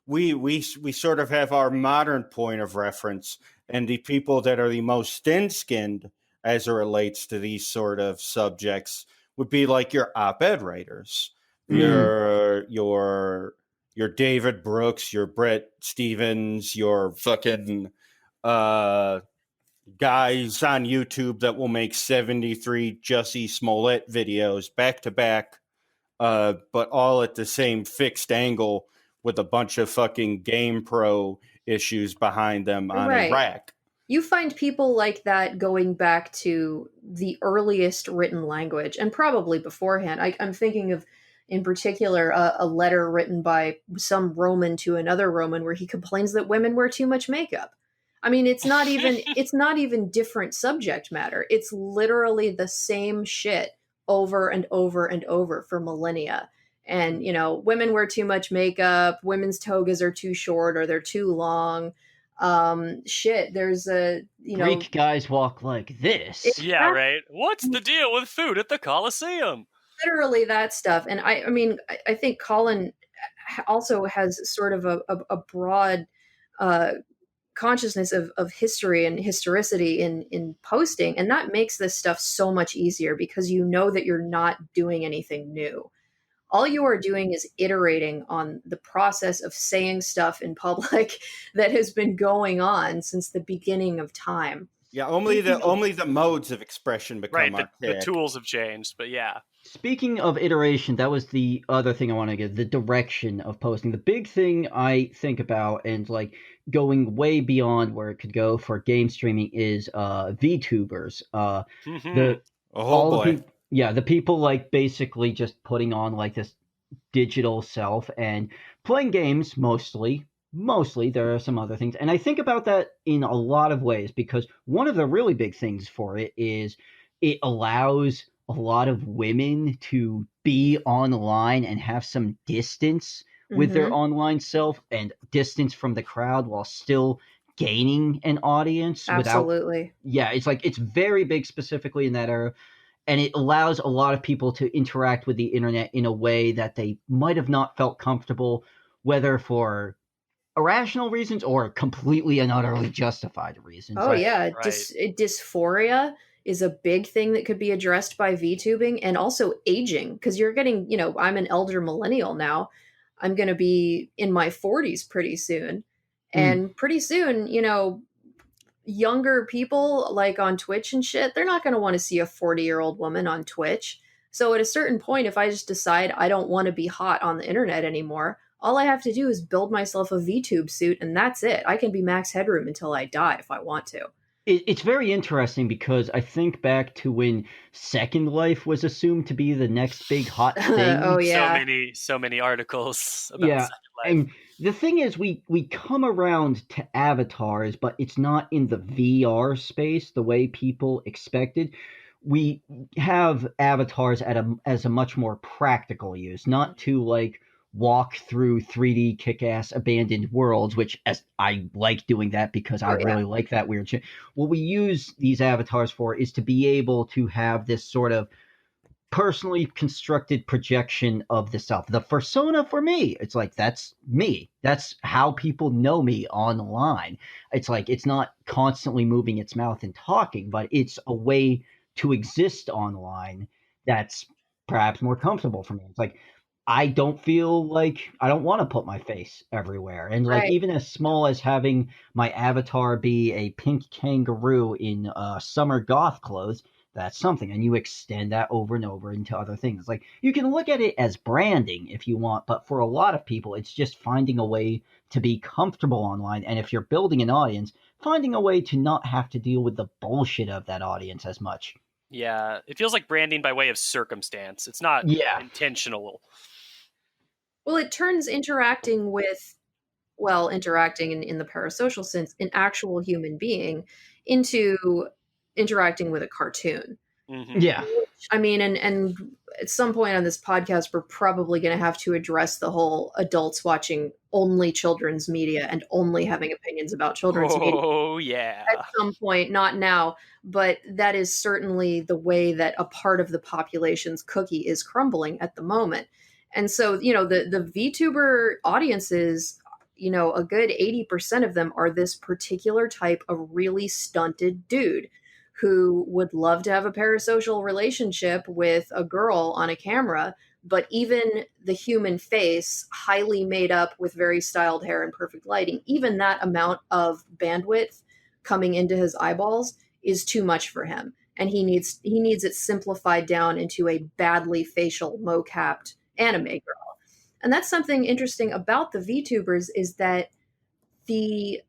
we sort of have our modern point of reference, and the people that are the most thin-skinned as it relates to these sort of subjects would be like your op-ed writers, your David Brooks, your Brett Stevens, your fucking guys on YouTube that will make 73 Jussie Smollett videos back to back, but all at the same fixed angle with a bunch of fucking GamePro issues behind them on a rack. You find people like that going back to the earliest written language, and probably beforehand. I'm thinking of, in particular, a letter written by some Roman to another Roman where he complains that women wear too much makeup. I mean, it's not even different subject matter. It's literally the same shit over and over and over for millennia. And, women wear too much makeup, women's togas are too short or they're too long. There's Greek guys walk like this. Yeah, right. What's the deal with food at the Colosseum? Literally that stuff. And I think Colin also has sort of a broad consciousness of history and historicity in posting, and that makes this stuff so much easier because you know that you're not doing anything new. All you are doing is iterating on the process of saying stuff in public that has been going on since the beginning of time. Yeah, only the modes of expression become right. The tools have changed, but yeah. Speaking of iteration, that was the other thing I want to get, the direction of posting. The big thing I think about, and like going way beyond where it could go for game streaming, is VTubers. The Oh boy. the people like basically just putting on like this digital self and playing games mostly. Mostly, there are some other things. And I think about that in a lot of ways because one of the really big things for it is it allows a lot of women to be online and have some distance with their online self and distance from the crowd while still gaining an audience Absolutely. it's very big specifically in that era, and it allows a lot of people to interact with the internet in a way that they might have not felt comfortable, whether for irrational reasons or completely and utterly justified reasons. Oh yeah, Right. dysphoria is a big thing that could be addressed by VTubing, and also aging, because you're getting, I'm an elder millennial now. I'm going to be in my 40s pretty soon. And pretty soon, younger people like on Twitch and shit, they're not going to want to see a 40-year-old woman on Twitch. So at a certain point, if I just decide I don't want to be hot on the internet anymore, all I have to do is build myself a VTube suit, and that's it. I can be Max Headroom until I die if I want to. It's very interesting because I think back to when Second Life was assumed to be the next big hot thing. Oh yeah, so many articles about Second Life. And the thing is, we come around to avatars, but it's not in the VR space the way people expected. We have avatars as a much more practical use, not to like walk through 3D kick-ass abandoned worlds, which as I like doing that because I really like that weird shit. What we use these avatars for is to be able to have this sort of personally constructed projection of the self. The persona for me, it's like, that's me. That's how people know me online. It's like, it's not constantly moving its mouth and talking, but it's a way to exist online that's perhaps more comfortable for me. It's like, I don't feel like I don't want to put my face everywhere. And like even as small as having my avatar be a pink kangaroo in summer goth clothes, that's something. And you extend that over and over into other things. Like you can look at it as branding if you want, but for a lot of people, it's just finding a way to be comfortable online. And if you're building an audience, finding a way to not have to deal with the bullshit of that audience as much. Yeah, it feels like branding by way of circumstance. It's not intentional. Well, it turns interacting in the parasocial sense, an actual human being, into interacting with a cartoon. Mm-hmm. Yeah. I mean, and at some point on this podcast, we're probably going to have to address the whole adults watching only children's media and only having opinions about children's media. Oh, yeah. At some point, not now, but that is certainly the way that a part of the population's cookie is crumbling at the moment. And so, the VTuber audiences, a good 80% of them are this particular type of really stunted dude who would love to have a parasocial relationship with a girl on a camera, but even the human face, highly made up with very styled hair and perfect lighting, even that amount of bandwidth coming into his eyeballs is too much for him. And he needs it simplified down into a badly facial, mo-capped anime girl. And that's something interesting about the VTubers, is that the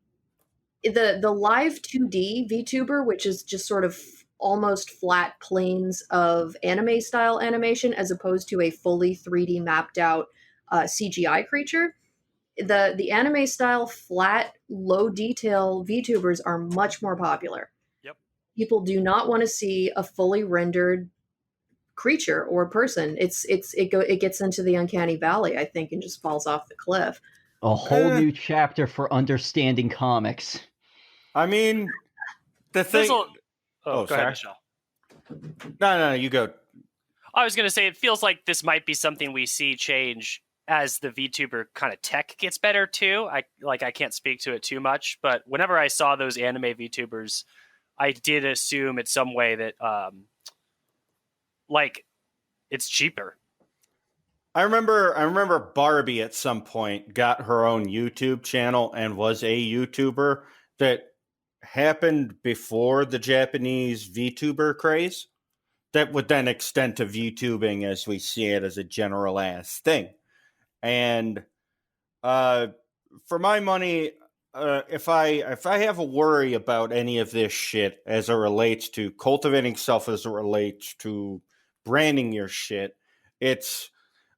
live 2D VTuber, which is just sort of almost flat planes of anime style animation as opposed to a fully 3D mapped out CGI creature, the anime style flat low detail VTubers are much more popular. Yep. People do not want to see a fully rendered creature or person. It gets into the uncanny valley, I think, and just falls off the cliff. A whole new chapter for understanding comics. I mean, the thing. Go ahead, Michelle. No, you go. I was going to say, it feels like this might be something we see change as the VTuber kind of tech gets better too. I can't speak to it too much, but whenever I saw those anime VTubers, I did assume in some way that it's cheaper. I remember Barbie at some point got her own YouTube channel and was a YouTuber that happened before the Japanese VTuber craze that would then extend to VTubing as we see it as a general ass thing. And for my money, if I have a worry about any of this shit as it relates to cultivating self, as it relates to branding your shit, it's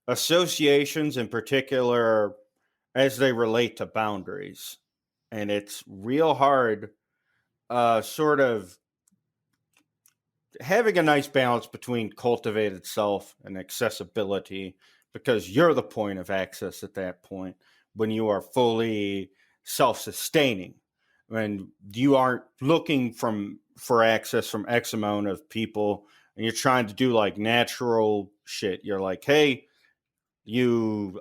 associations in particular as they relate to boundaries. And it's real hard sort of having a nice balance between cultivated self and accessibility, because you're the point of access at that point when you are fully self-sustaining, when you aren't looking for access from X amount of people and you're trying to do like natural shit. You're like, hey, you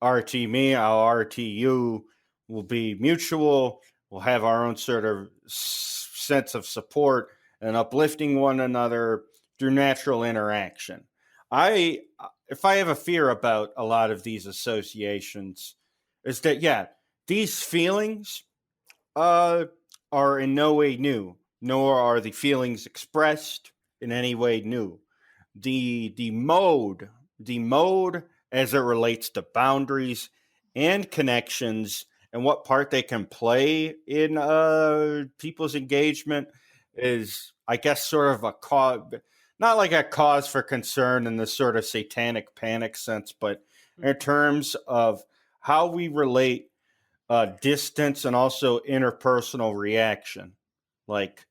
RT me, I'll RT you, we'll be mutual, we'll have our own sort of sense of support and uplifting one another through natural interaction. If I have a fear about a lot of these associations, is that, yeah, these feelings are in no way new, nor are the feelings expressed in any way new. The mode as it relates to boundaries and connections and what part they can play in people's engagement is, I guess, sort of a cause, not like a cause for concern in the sort of satanic panic sense, but in terms of how we relate distance and also interpersonal reaction. Like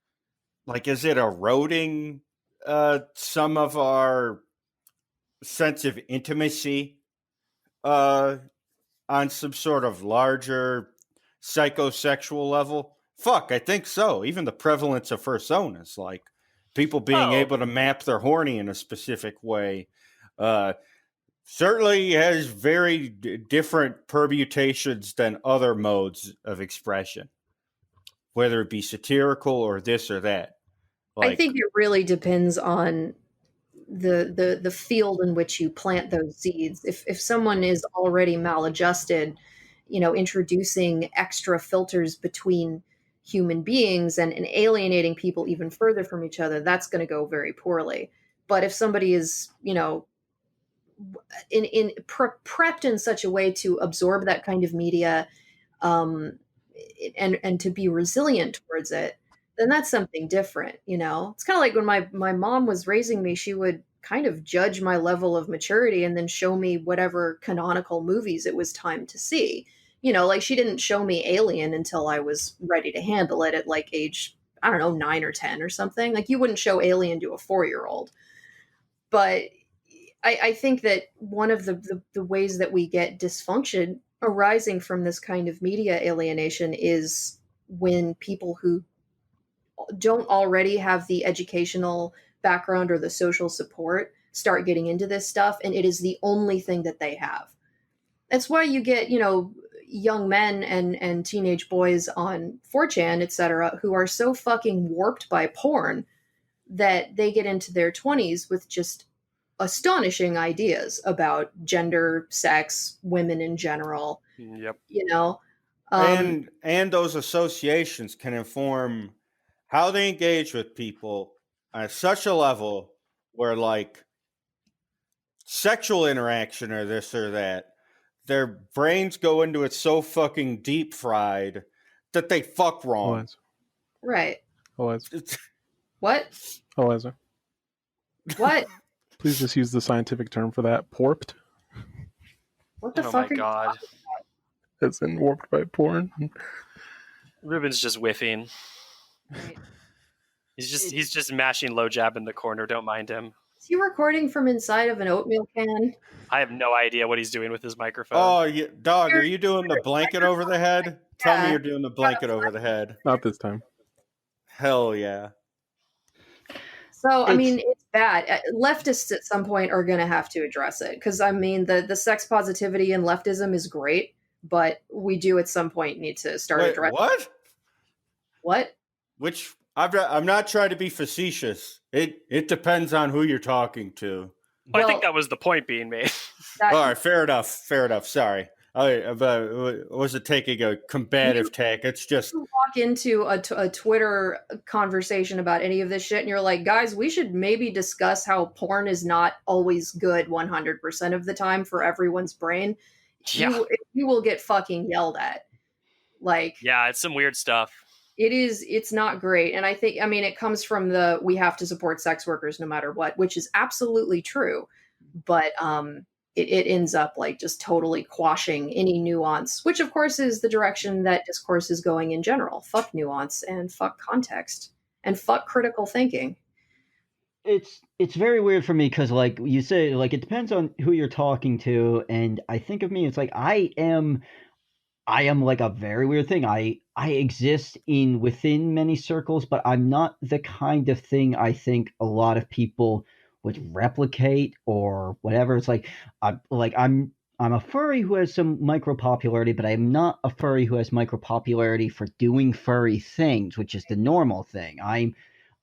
is it eroding some of our sense of intimacy on some sort of larger psychosexual level? Fuck, I think so. Even the prevalence of personas, like people being able to map their horny in a specific way, certainly has very different permutations than other modes of expression, whether it be satirical or this or that. I think it really depends on the field in which you plant those seeds. If someone is already maladjusted, introducing extra filters between human beings and alienating people even further from each other, that's going to go very poorly. But if somebody is, prepped in such a way to absorb that kind of media, and to be resilient towards it, then that's something different. It's kind of like when my mom was raising me, she would kind of judge my level of maturity and then show me whatever canonical movies it was time to see. Like she didn't show me Alien until I was ready to handle it at like age, I don't know, 9 or 10 or something. Like you wouldn't show Alien to a 4-year-old. But I think that one of the ways that we get dysfunction arising from this kind of media alienation is when people who don't already have the educational background or the social support start getting into this stuff, and it is the only thing that they have. That's why you get, young men and teenage boys on 4chan, etc., who are so fucking warped by porn that they get into their 20s with just astonishing ideas about gender, sex, women in general. Yep. And those associations can inform how they engage with people at such a level where, like, sexual interaction or this or that, their brains go into it so fucking deep fried that they fuck wrong. Right. Eliza. What? Eliza. What? Please just use the scientific term for that. Porped. What the Oh fuck my God. As in warped by porn. Ruben's just whiffing. Right. He's just mashing low jab in the corner. Don't mind him. Is he recording from inside of an oatmeal can? I have no idea what he's doing with his microphone. Oh, dog, are you doing the blanket over the head? Tell me you're doing the blanket over the head. Not this time. Hell yeah. So, I mean, it's bad. Leftists at some point are going to have to address it. Because, I mean, the sex positivity in leftism is great. But we do at some point need to start addressing what? What? Which, I'm not trying to be facetious. It depends on who you're talking to. Well, I think that was the point being made. All right, fair enough. Sorry. wasn't taking a combative tack. It's just You walk into a Twitter conversation about any of this shit, and you're like, guys, we should maybe discuss how porn is not always good 100% of the time for everyone's brain. Yeah. You will get fucking yelled at. Like, yeah, it's some weird stuff. it's not great. And I mean, it comes from we have to support sex workers no matter what, which is absolutely true. But it ends up like just totally quashing any nuance, which of course is the direction that discourse is going in general. Fuck nuance and fuck context and fuck critical thinking. It's very weird for me because, like you say, like it depends on who you're talking to, and I think of me, it's like I am like a very weird thing. I exist within many circles, but I'm not the kind of thing I think a lot of people would replicate or whatever. It's like I'm a furry who has some micro popularity, but I'm not a furry who has micro popularity for doing furry things, which is the normal thing.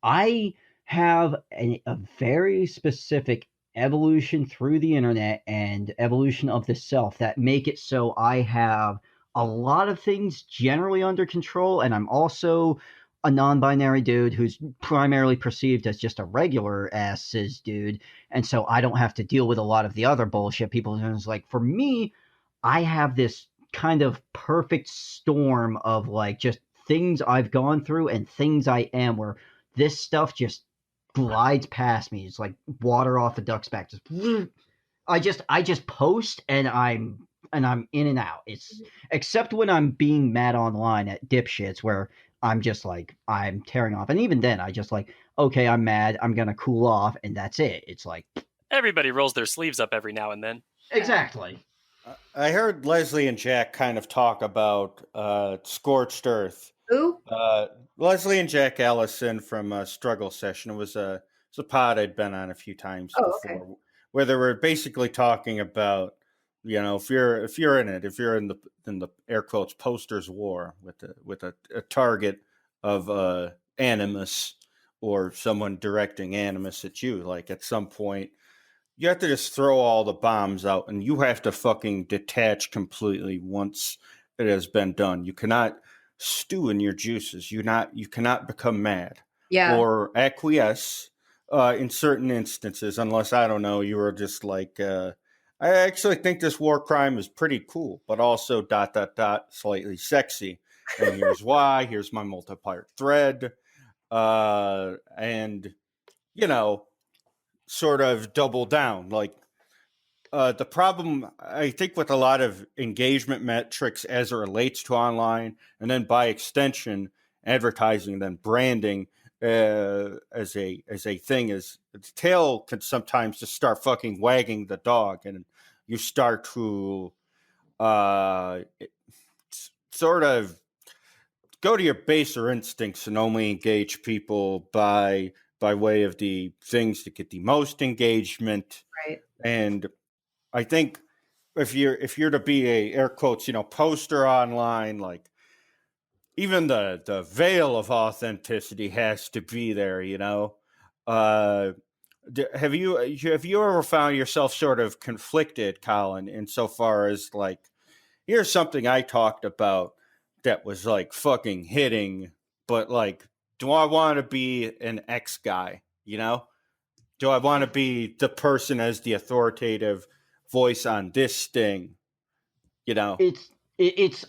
I have a very specific evolution through the internet and evolution of the self that make it so I have a lot of things generally under control, and I'm also a non-binary dude who's primarily perceived as just a regular ass cis dude, and so I don't have to deal with a lot of the other bullshit people. And it's like, for me, I have this kind of perfect storm of like just things I've gone through and things I am, where this stuff just glides past me. It's like water off a duck's back. I just post and I'm in and out. It's except when I'm being mad online at dipshits where I'm just like, I'm tearing off. And even then I just like, okay, I'm mad, I'm gonna cool off, and that's it. It's like everybody rolls their sleeves up every now and then. Exactly. I heard Leslie and Jack kind of talk about Scorched Earth. Who? Leslie and Jack Allison from Struggle Session. It was a pod I'd been on a few times before, okay. where they were basically talking about, you know, if you're in the air quotes posters war with a target of animus or someone directing animus at you, like at some point you have to just throw all the bombs out and you have to fucking detach completely once it has been done. You cannot stew in your juices. You cannot become mad or acquiesce in certain instances, unless, I don't know, you were just like, I actually think this war crime is pretty cool, but also ... slightly sexy. And here's why. Here's my multi-part thread. And, you know, sort of double down. Like, the problem, I think, with a lot of engagement metrics as it relates to online, and then by extension, advertising, then branding as a thing, is its tail can sometimes just start fucking wagging the dog, and you start to sort of go to your baser instincts and only engage people by way of the things that get the most engagement. Right. And I think if you're to be a air quotes, you know, poster online, like even the veil of authenticity has to be there, you know. Have you ever found yourself sort of conflicted, Colin, insofar as like, here's something I talked about that was like fucking hitting, but like, do I want to be an X guy, you know? Do I want to be the person as the authoritative voice on this thing, you know? It's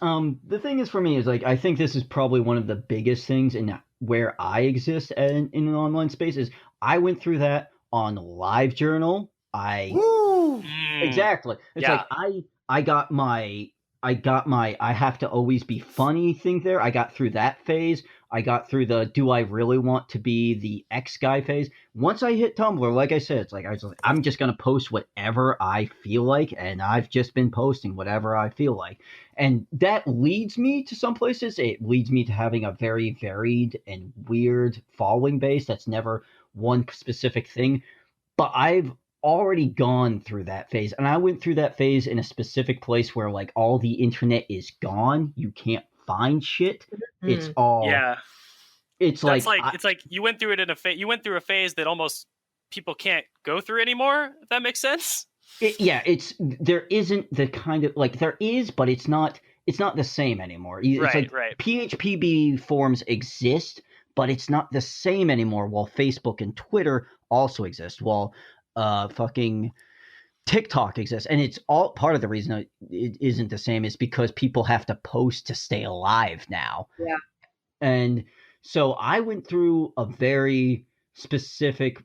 the thing is, for me, is like, I think this is probably one of the biggest things in where I exist in an online space. Is I went through that on LiveJournal. Exactly. It's like I got my I have to always be funny thing there. I got through that phase. I got through the do I really want to be the X guy phase. Once I hit Tumblr, like I said, it's like I'm just gonna post whatever I feel like, and I've just been posting whatever I feel like. And that leads me to some places. It leads me to having a very varied and weird following base that's never one specific thing. But I've already gone through that phase, and I went through that phase in a specific place where like all the internet is gone. You can't find shit. It's all It's like it's like you went through it in you went through a phase that almost people can't go through anymore. If that makes sense. There isn't the kind of like there is, but it's not the same anymore. It's Right, like right. PHPB forums exist, but it's not the same anymore. While Facebook and Twitter also exist, while fucking TikTok exists, and it's all part of the reason it isn't the same is because people have to post to stay alive now. Yeah. And so I went through a very specific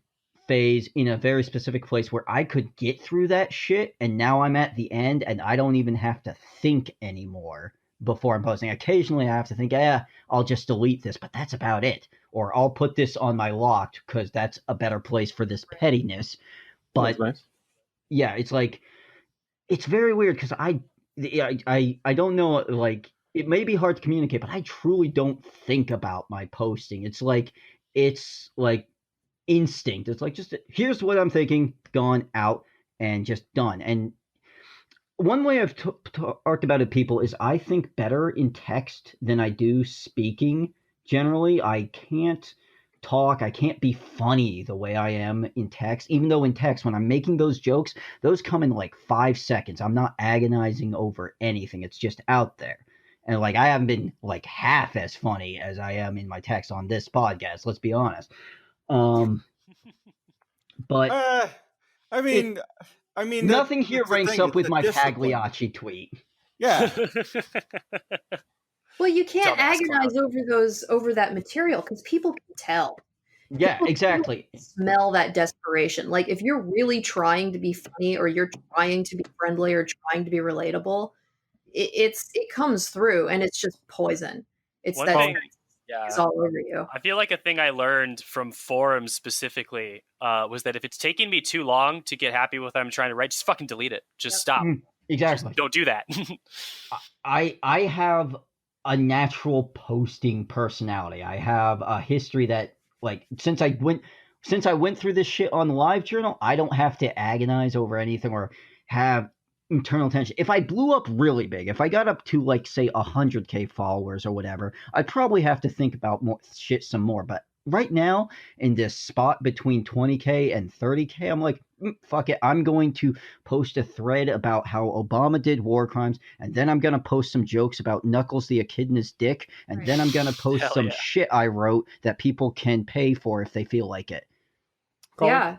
phase in a very specific place where I could get through that shit, and now I'm at the end and I don't even have to think anymore before I'm posting. Occasionally I have to think, I'll just delete this, but that's about it. Or I'll put this on my locked because that's a better place for this pettiness. But nice. Yeah, it's like it's very weird because I don't know, like it may be hard to communicate, but I truly don't think about my posting. It's like instinct. It's like just here's what I'm thinking, gone out and just done. And one way I've talked about it, people, is I think better in text than I do speaking. Generally, I can't talk. I can't be funny the way I am in text, even though in text, when I'm making those jokes, those come in like 5 seconds. I'm not agonizing over anything. It's just out there. And like, I haven't been like half as funny as I am in my text on this podcast. Let's be honest. But I mean, nothing here ranks up with my discipline. Pagliacci tweet. Yeah. Well, you can't agonize over that material because people can tell. Yeah, People exactly. Smell that desperation. Like if you're really trying to be funny or you're trying to be friendly or trying to be relatable, it comes through and it's just poison. It's One that thing, it's all over you. I feel like a thing I learned from forums specifically was that if it's taking me too long to get happy with what I'm trying to write, just fucking delete it. Just stop. Exactly. Just don't do that. I have a natural posting personality. I have a history that, like, since I went through this shit on the live journal, I don't have to agonize over anything or have internal tension. If I blew up really big, if I got up to like say 100K followers or whatever, I'd probably have to think about more shit some more. But right now, in this spot between 20K and 30K, I'm like, fuck it. I'm going to post a thread about how Obama did war crimes, and then I'm going to post some jokes about Knuckles the Echidna's dick, and then I'm going to post some shit I wrote that people can pay for if they feel like it. Colin, yeah.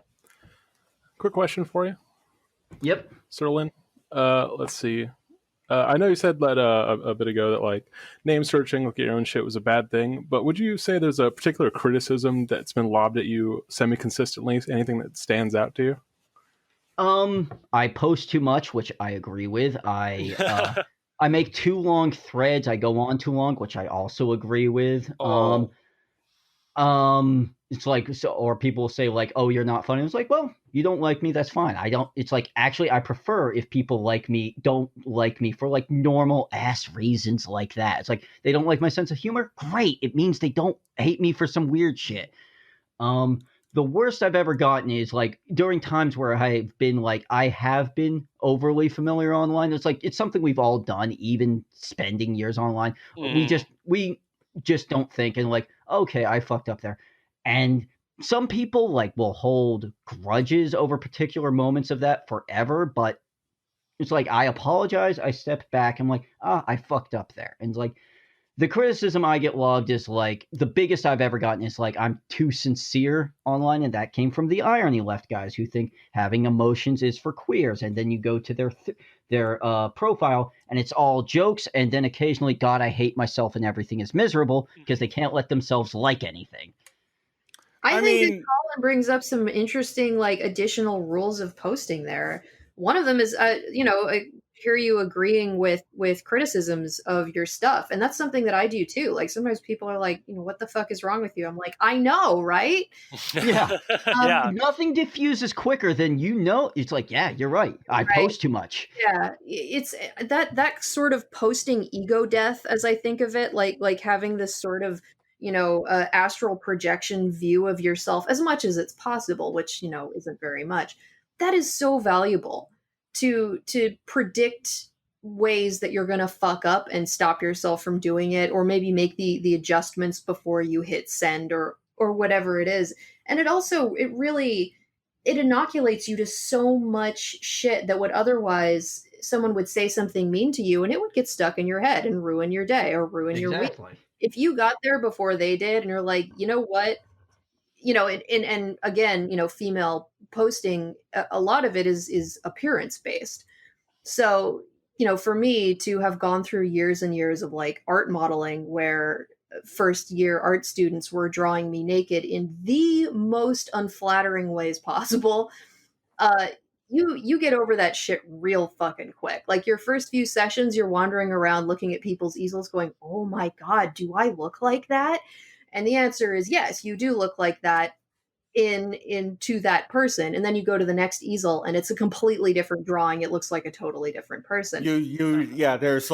Quick question for you. Yep. Sir Lynn, let's see. I know you said that a bit ago that like name searching, look at your own shit was a bad thing, but would you say there's a particular criticism that's been lobbed at you semi-consistently? Anything that stands out to you? I post too much, which I agree with. I make too long threads. I go on too long, which I also agree with. It's like, so, or people say like, oh, you're not funny. It's like, well, you don't like me. That's fine. It's like, actually, I prefer if people don't like me for like normal ass reasons like that. It's like, they don't like my sense of humor. Great. It means they don't hate me for some weird shit. The worst I've ever gotten is like during times where I have been overly familiar online. It's like, it's something we've all done, even spending years online. We just don't think and like, okay, I fucked up there. And some people like will hold grudges over particular moments of that forever, but it's like, I apologize. I stepped back. I'm like, I fucked up there. And like, the criticism I get logged is like, the biggest I've ever gotten is like, I'm too sincere online. And that came from the irony left guys who think having emotions is for queers. And then you go to their profile and it's all jokes. And then occasionally, God, I hate myself and everything is miserable because they can't let themselves like anything. I think that Colin brings up some interesting, like, additional rules of posting there. One of them is, I hear you agreeing with criticisms of your stuff. And that's something that I do too. Like, sometimes people are like, what the fuck is wrong with you? I'm like, I know, right? Yeah. Nothing diffuses quicker than it's like, yeah, you're right. I post too much. Yeah. It's that sort of posting ego death, as I think of it, like having this sort of astral projection view of yourself as much as it's possible, which, isn't very much. That is so valuable to predict ways that you're going to fuck up and stop yourself from doing it, or maybe make the adjustments before you hit send or whatever it is. And it really it inoculates you to so much shit that would otherwise someone would say something mean to you and it would get stuck in your head and ruin your day or ruin your week. If you got there before they did and you're like, you know what, and again, female posting, a lot of it is appearance based. So, for me to have gone through years and years of like art modeling where first year art students were drawing me naked in the most unflattering ways possible, you get over that shit real fucking quick. Like your first few sessions, you're wandering around looking at people's easels going, oh my God, do I look like that? And the answer is yes, you do look like that into that person. And then you go to the next easel and it's a completely different drawing. It looks like a totally different person. There's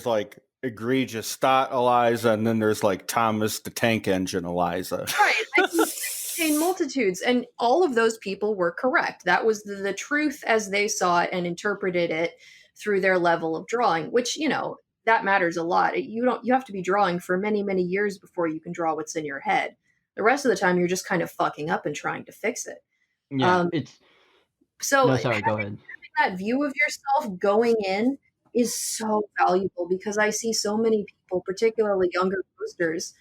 like egregious Stott Eliza, and then there's like Thomas the Tank Engine Eliza. Right. I contain multitudes, and all of those people were correct. That was the truth as they saw it and interpreted it through their level of drawing, which, that matters a lot. You have to be drawing for many, many years before you can draw what's in your head. The rest of the time, you're just kind of fucking up and trying to fix it. Yeah, so. No, sorry, go ahead. That view of yourself going in is so valuable because I see so many people, particularly younger posters,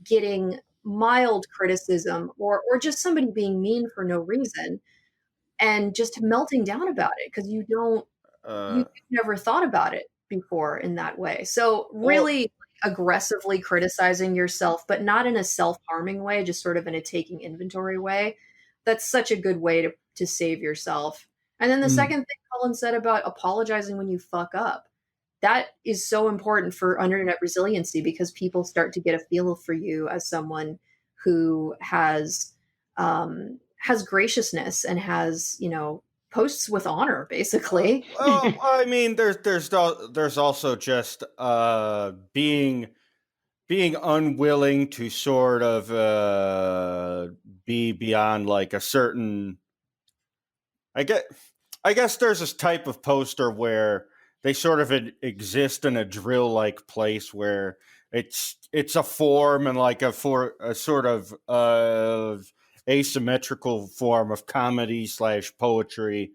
getting mild criticism or just somebody being mean for no reason and just melting down about it because you've never thought about it before in that way. So really aggressively criticizing yourself, but not in a self-harming way, just sort of in a taking inventory way. That's such a good way to save yourself. And then the second thing Colin said about apologizing when you fuck up, that is so important for internet resiliency because people start to get a feel for you as someone who has graciousness and has, posts with honor, basically. Well, I mean, there's also just being unwilling to sort of be beyond like a certain. I guess there's this type of poster where they sort of exist in a drill-like place where it's a form and like a sort of asymmetrical form of comedy / poetry,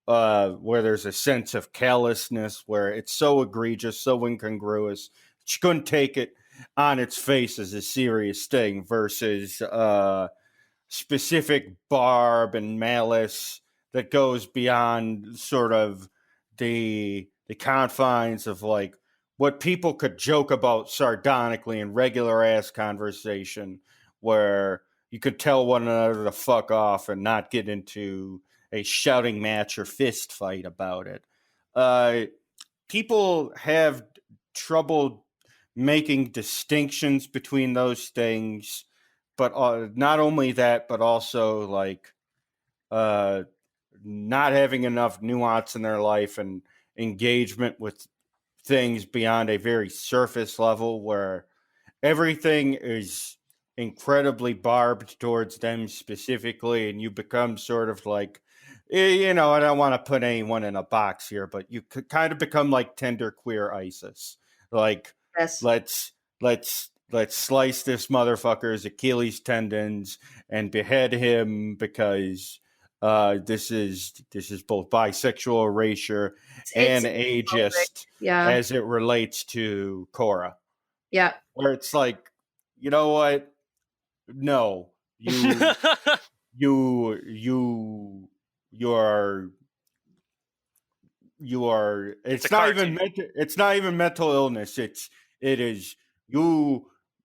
where there's a sense of callousness, where it's so egregious, so incongruous, you couldn't take it on its face as a serious thing, versus specific barb and malice that goes beyond sort of the confines of like what people could joke about sardonically in regular ass conversation, where you could tell one another to fuck off and not get into a shouting match or fist fight about it. People have trouble making distinctions between those things, but not only that, but also like not having enough nuance in their life and engagement with things beyond a very surface level, where everything is incredibly barbed towards them specifically, and you become sort of like, I don't want to put anyone in a box here, but you could kind of become like tender queer ISIS. Like, Yes. let's slice this motherfucker's Achilles tendons and behead him because this is both bisexual erasure and ageist, as it relates to Cora. Yeah. Where it's like, you know what? No, you are. It's not even mental illness. It is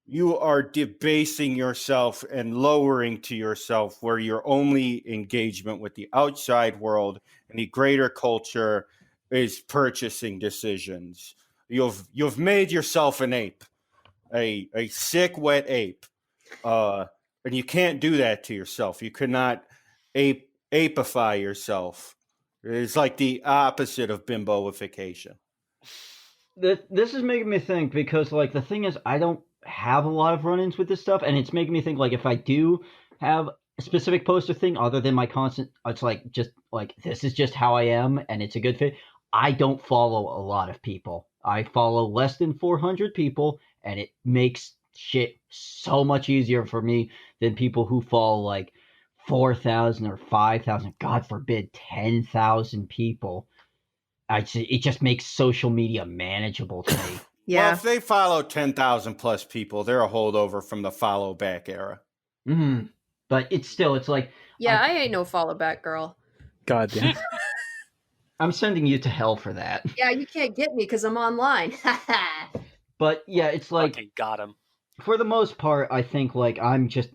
you are debasing yourself and lowering to yourself, where your only engagement with the outside world and the greater culture is purchasing decisions. You've made yourself an ape, a sick, wet ape, and you can't do that to yourself. You cannot apeify yourself. It's like the opposite of bimboification. This is making me think, because like the thing is, I don't have a lot of run-ins with this stuff, and it's making me think like if I do have a specific poster thing other than my constant, it's like just like this is just how I am and it's a good fit. I don't follow a lot of people. I follow less than 400 people, and it makes shit so much easier for me than people who follow like 4,000 or 5,000, God forbid, 10,000 people, it just makes social media manageable to me. Yeah. Well, if they follow 10,000 plus people, they're a holdover from the follow back era. Mm-hmm. But it's like... Yeah, I ain't no follow back girl. God damn. I'm sending you to hell for that. Yeah, you can't get me because I'm online. But yeah, it's like... Fucking got him. For the most part, I think like I've just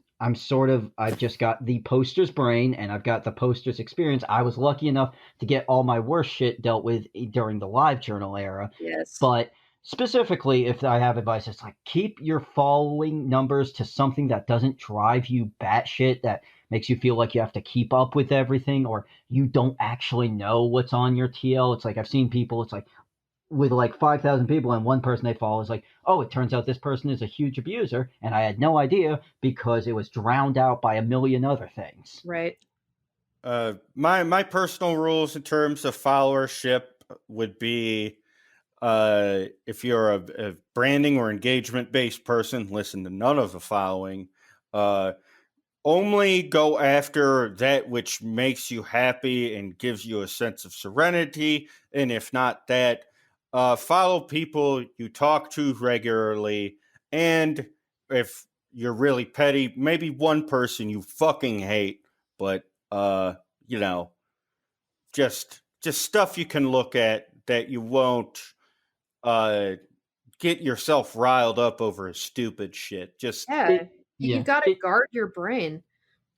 got the poster's brain and I've got the poster's experience. I was lucky enough to get all my worst shit dealt with during the live journal era. Yes. But specifically, if I have advice, it's like keep your following numbers to something that doesn't drive you batshit, that makes you feel like you have to keep up with everything or you don't actually know what's on your TL. It's like I've seen people, it's like with like 5,000 people and one person they follow is like, oh, it turns out this person is a huge abuser, and I had no idea because it was drowned out by a million other things. Right. My personal rules in terms of followership would be, if you're a branding or engagement based person, listen to none of the following. Only go after that which makes you happy and gives you a sense of serenity, and if not that, follow people you talk to regularly, and if you're really petty, maybe one person you fucking hate, but just stuff you can look at that you won't get yourself riled up over stupid shit. Just you got to guard your brain.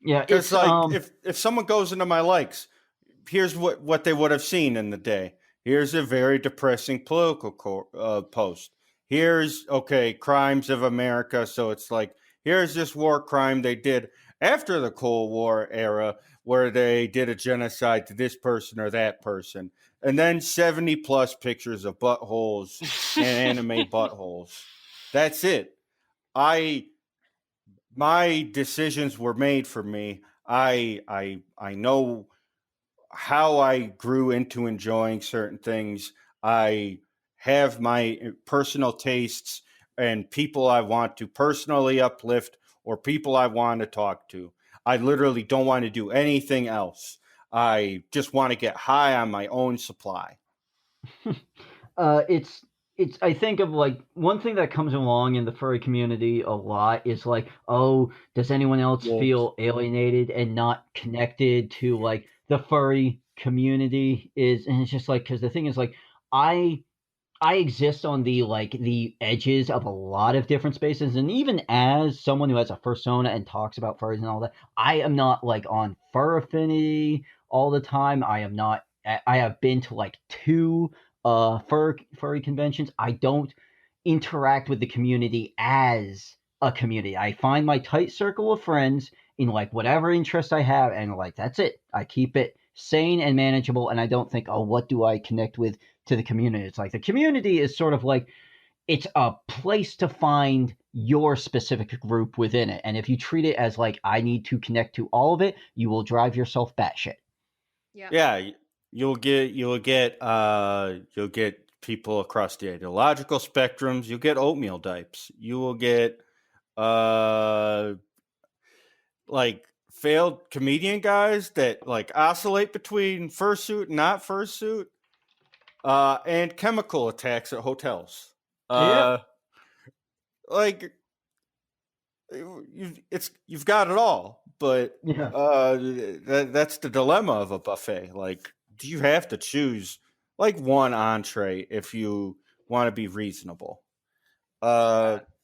Yeah, because like if someone goes into my likes, here's what they would have seen in the day. Here's a very depressing political post. Here's, crimes of America. So it's like, here's this war crime they did after the Cold War era where they did a genocide to this person or that person. And then 70 plus pictures of buttholes and anime buttholes. That's it. My decisions were made for me. I know how I grew into enjoying certain things. I have my personal tastes and people I want to personally uplift or people I want to talk to. I literally don't want to do anything else. I just want to get high on my own supply. I think of like one thing that comes along in the furry community a lot is like, oh, does anyone else feel alienated and not connected to like the furry community and it's just like, because the thing is like, I exist on the edges of a lot of different spaces, and even as someone who has a fursona and talks about furries and all that, I am not like on Fur Affinity all the time. I have been to like 2 furry conventions. I don't interact with the community as a community. I find my tight circle of friends in like whatever interest I have, and like that's it. I keep it sane and manageable, and I don't think, oh, what do I connect with to the community? It's like the community is sort of like, it's a place to find your specific group within it, and if you treat it as like I need to connect to all of it, you will drive yourself batshit. Yeah, you'll get people across the ideological spectrums. You'll get oatmeal dipes. You will get like failed comedian guys that like oscillate between fursuit and not fursuit, and chemical attacks at hotels. Like you've got it all, but that's the dilemma of a buffet. Like, do you have to choose like one entree if you want to be reasonable?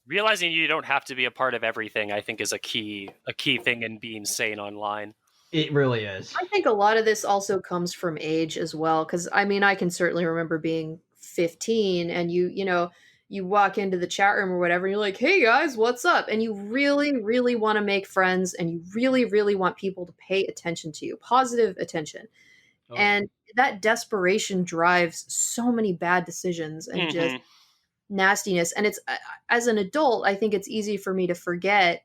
Realizing you don't have to be a part of everything, I think, is a key thing in being sane online. It really is. I think a lot of this also comes from age as well, because I mean, I can certainly remember being 15 and you walk into the chat room or whatever, and you're like, hey guys, what's up? And you really, really want to make friends, and you really, really want people to pay attention to you, positive attention. And that desperation drives so many bad decisions and just nastiness. And it's, as an adult, I think it's easy for me to forget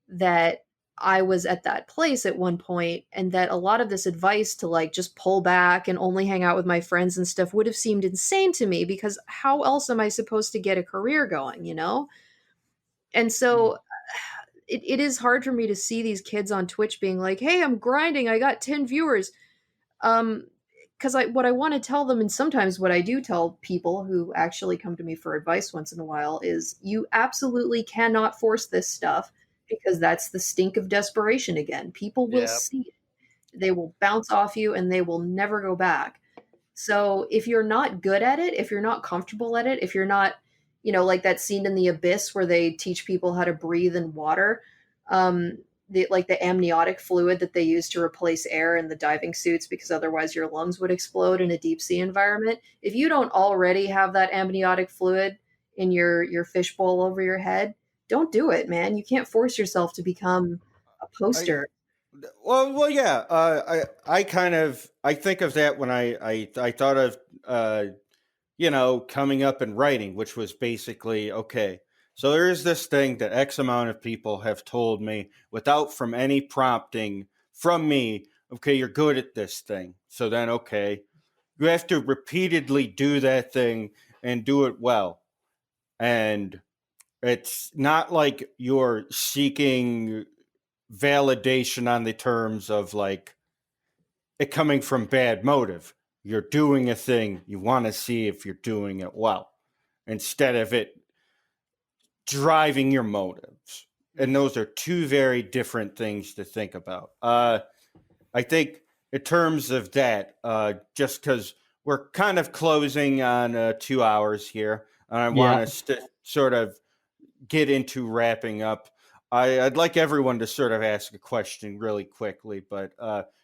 that I was at that place at one point, and that a lot of this advice to like just pull back and only hang out with my friends and stuff would have seemed insane to me, because how else am I supposed to get a career going, And so it is hard for me to see these kids on Twitch being like, hey, I'm grinding, I got 10 viewers. Because what I want to tell them, and sometimes what I do tell people who actually come to me for advice once in a while, is you absolutely cannot force this stuff, because that's the stink of desperation again. People will see it. They will bounce off you and they will never go back. So if you're not good at it, if you're not comfortable at it, if you're not, like that scene in The Abyss where they teach people how to breathe in water, the amniotic fluid that they use to replace air in the diving suits, because otherwise your lungs would explode in a deep sea environment. If you don't already have that amniotic fluid in your fishbowl over your head, don't do it, man. You can't force yourself to become a poster. Well, yeah. I think of that when I thought of coming up and writing, which was basically, okay, so there is this thing that X amount of people have told me without from any prompting from me. Okay, you're good at this thing. So then, okay, you have to repeatedly do that thing and do it well. And it's not like you're seeking validation on the terms of like it coming from bad motive. You're doing a thing, you want to see if you're doing it well, instead of it driving your motives. And those are two very different things to think about. I think in terms of that, just because we're kind of closing on 2 hours here, and I want us to sort of get into wrapping up. I'd like everyone to sort of ask a question really quickly, but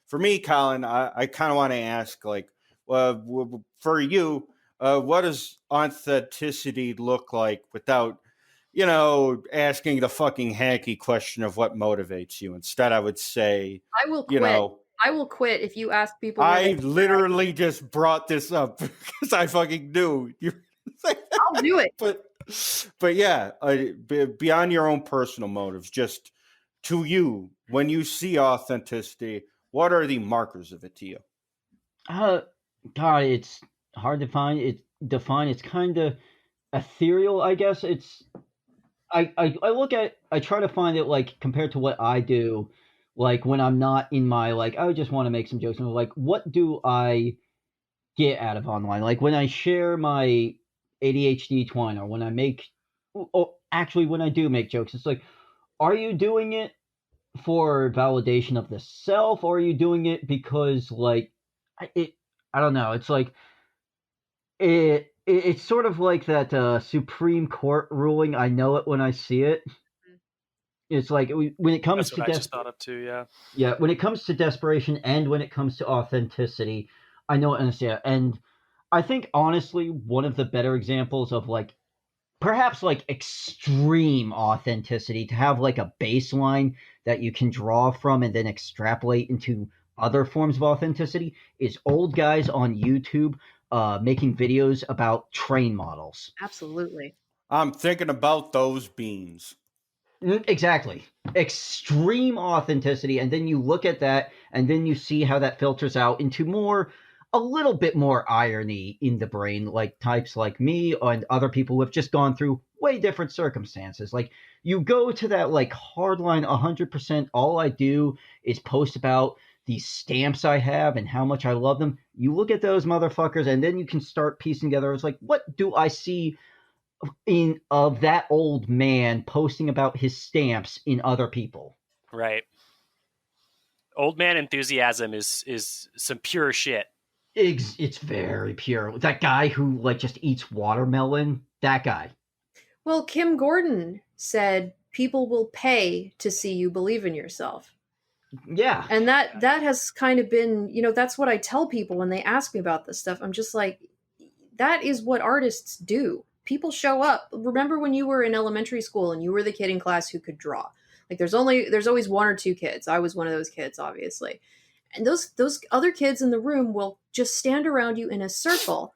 for me, Colin, I kind of want to ask, like, for you, what does authenticity look like without, asking the fucking hacky question of what motivates you? Instead, I would say, I will quit. I will quit if you ask people. I literally just brought this up because I fucking knew you. I'll do it. But yeah, beyond your own personal motives, just to you, when you see authenticity, what are the markers of it to you? God, it's hard to define. It's kind of ethereal, I guess. I look at, I try to find it, like, compared to what I do, like, when I'm not in my, like, I just want to make some jokes, and like, what do I get out of online? Like, when I share my ADHD Twine, or when I make, actually, when I do make jokes, it's like, are you doing it for validation of the self, or are you doing it because, like, I don't know, it's like, it's sort of like that Supreme Court ruling, I know it when I see it. It's like, when it comes That's what I just thought of too, yeah. Yeah, when it comes to desperation and when it comes to authenticity, I know it and see it. And I think, honestly, one of the better examples of, like, perhaps, like, extreme authenticity, to have, like, a baseline that you can draw from and then extrapolate into other forms of authenticity, is old guys on YouTube making videos about train models. Absolutely. I'm thinking about those beans. Exactly. Extreme authenticity, and then you look at that, and then you see how that filters out into a little bit more irony in the brain, like types like me and other people who have just gone through way different circumstances. Like, you go to that, like, hardline 100%, all I do is post about these stamps I have and how much I love them. You look at those motherfuckers, and then you can start piecing together, it's like, what do I see of that old man posting about his stamps in other people? Right. Old man enthusiasm is some pure shit. It's very pure. That guy who, like, just eats watermelon, that guy. Well, Kim Gordon said people will pay to see you believe in yourself. Yeah. And that has kind of been, that's what I tell people when they ask me about this stuff. I'm just like, that is what artists do. People show up. Remember when you were in elementary school and you were the kid in class who could draw? Like, there's always one or two kids. I was one of those kids, obviously. And those other kids in the room will just stand around you in a circle,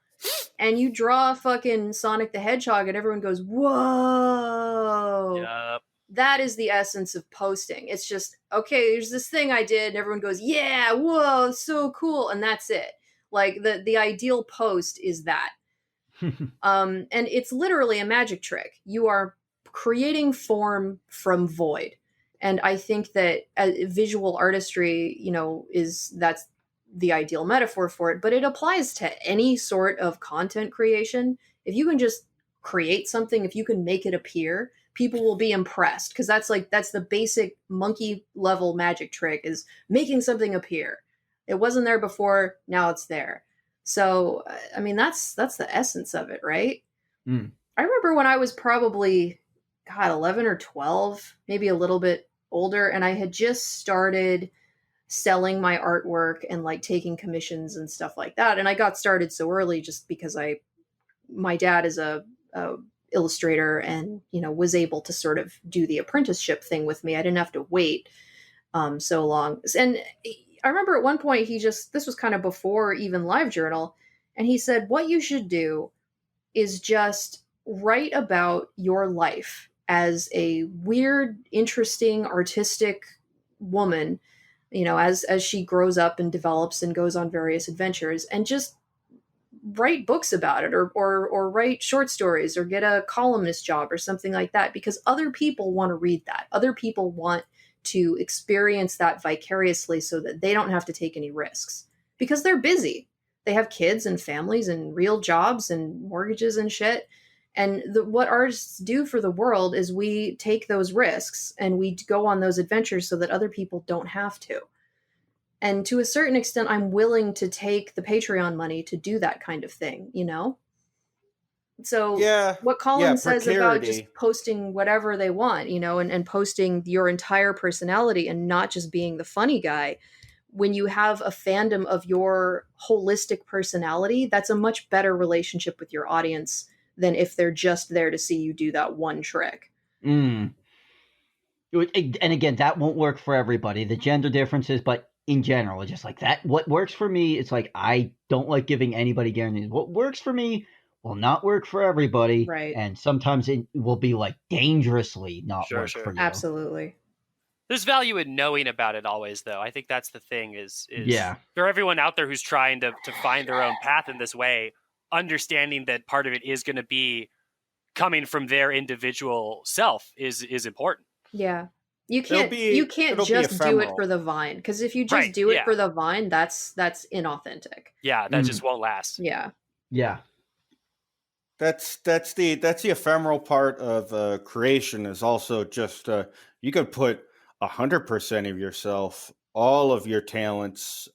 and you draw fucking Sonic the Hedgehog, and everyone goes, whoa. Yep. That is the essence of posting. It's just, okay, there's this thing I did, and everyone goes, yeah, whoa, so cool, and that's it. Like, the ideal post is that. And it's literally a magic trick. You are creating form from void. And I think that visual artistry, that's the ideal metaphor for it, but it applies to any sort of content creation. If you can just create something, if you can make it appear, people will be impressed, because that's the basic monkey level magic trick, is making something appear. It wasn't there before, now it's there. So, I mean, that's the essence of it, right? Mm. I remember when I was probably, 11 or 12, maybe a little bit older, and I had just started selling my artwork and like taking commissions and stuff like that. And I got started so early just because my dad is a illustrator, and was able to sort of do the apprenticeship thing with me. I didn't have to wait so long. And I remember at one point this was kind of before even LiveJournal, and he said, what you should do is just write about your life as a weird, interesting, artistic woman, as she grows up and develops and goes on various adventures, and just write books about it, or write short stories, or get a columnist job or something like that, because other people want to read that. Other people want to experience that vicariously, so that they don't have to take any risks, because they're busy. They have kids and families and real jobs and mortgages and shit. And what artists do for the world is we take those risks and we go on those adventures so that other people don't have to. And to a certain extent, I'm willing to take the Patreon money to do that kind of thing, So what Colin says about just posting whatever they want, and posting your entire personality and not just being the funny guy, when you have a fandom of your holistic personality, that's a much better relationship with your audience than if they're just there to see you do that one trick. And again, that won't work for everybody. The gender differences, but in general, just like that, what works for me, it's like, I don't like giving anybody guarantees. What works for me will not work for everybody. Right. And sometimes it will be like dangerously not work for you. Absolutely. There's value in knowing about it always, though. I think that's the thing is yeah. For everyone out there who's trying to find their own path in this way, understanding that part of it is going to be coming from their individual self is important. Yeah. You can't just do it for the Vine, because if you just do it for the Vine, that's inauthentic. Yeah, that just won't last. Yeah. Yeah. That's the ephemeral part of creation, is also just you could put 100% of yourself, all of your talents,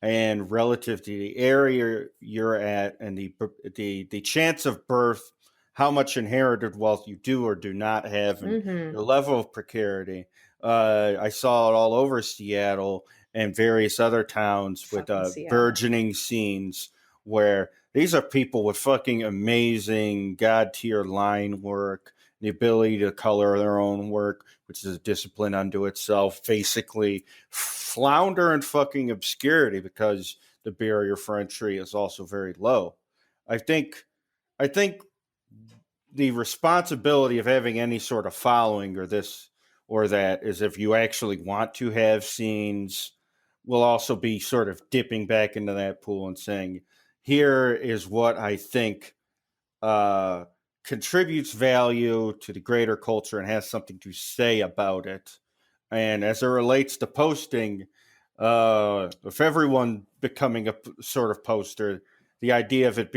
and relative to the area you're at, and the chance of birth, how much inherited wealth you do or do not have, and your level of precarity. I saw it all over Seattle and various other towns with burgeoning scenes where these are people with fucking amazing god tier line work, the ability to color their own work, which is a discipline unto itself, basically flounder in fucking obscurity because the barrier for entry is also very low. I think the responsibility of having any sort of following or this or that is, if you actually want to have scenes, will also be sort of dipping back into that pool and saying, here is what I think contributes value to the greater culture and has something to say about it. And as it relates to posting, if everyone becoming a sort of poster, the idea of it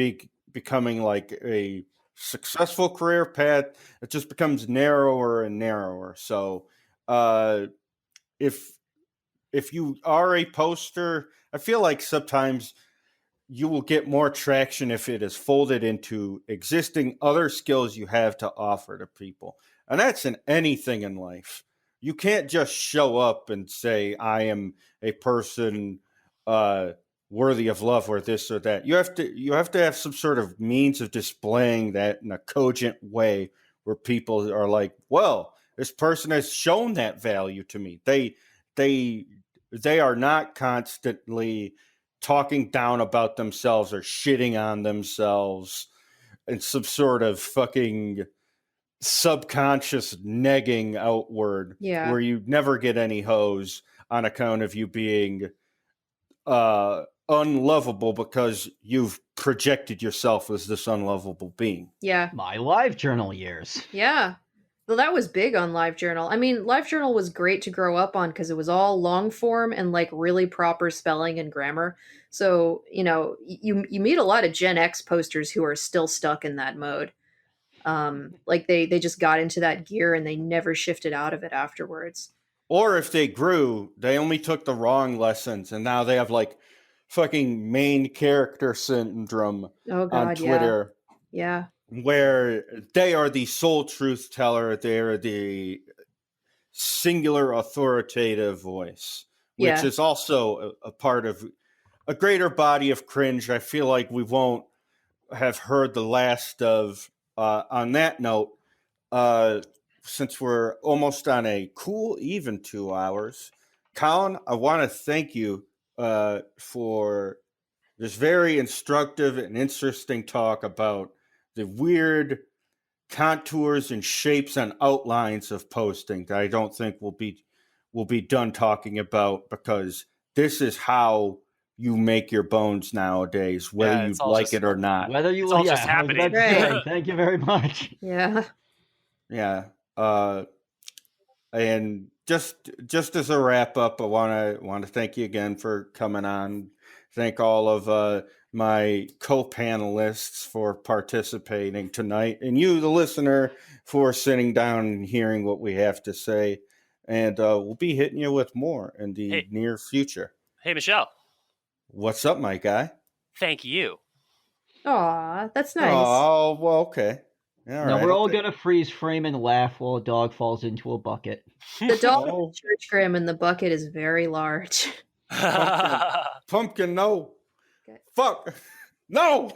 becoming like a successful career path, it just becomes narrower and narrower. So if you are a poster, I feel like sometimes you will get more traction if it is folded into existing other skills you have to offer to people. And that's in anything in life. You can't just show up and say, I am a person worthy of love or this or that. You have to have some sort of means of displaying that in a cogent way where people are like, well, this person has shown that value to me. They are not constantly talking down about themselves or shitting on themselves in some sort of fucking subconscious negging outward, where you never get any hoes on account of you being unlovable because you've projected yourself as this unlovable being. Yeah. My LiveJournal years. Yeah. Well, that was big on LiveJournal. I mean, LiveJournal was great to grow up on because it was all long form and like really proper spelling and grammar. So, you meet a lot of Gen X posters who are still stuck in that mode. Like they just got into that gear and they never shifted out of it afterwards. Or if they grew, they only took the wrong lessons and now they have like fucking main character syndrome on Twitter. Yeah. Where they are the sole truth teller, they're the singular authoritative voice, which is also a part of a greater body of cringe. I feel like we won't have heard the last of. On that note, since we're almost on a cool even 2 hours, Colin, I want to thank you for this very instructive and interesting talk about the weird contours and shapes and outlines of posting that I don't think we'll be done talking about, because this is how you make your bones nowadays, whether you like it or not. Whether you it's all just happening. Right. Thank you very much. Yeah. Yeah. And just as a wrap up, I want to thank you again for coming on. Thank all of my co-panelists for participating tonight, and you, the listener, for sitting down and hearing what we have to say. And we'll be hitting you with more in the near future. Hey, Michelle. What's up, my guy? Thank you. Aw, that's nice. Oh, well, okay. Now we're all gonna freeze frame and laugh while a dog falls into a bucket. The dog in the church gram in the bucket is very large. Pumpkin, no. Okay. Fuck. No.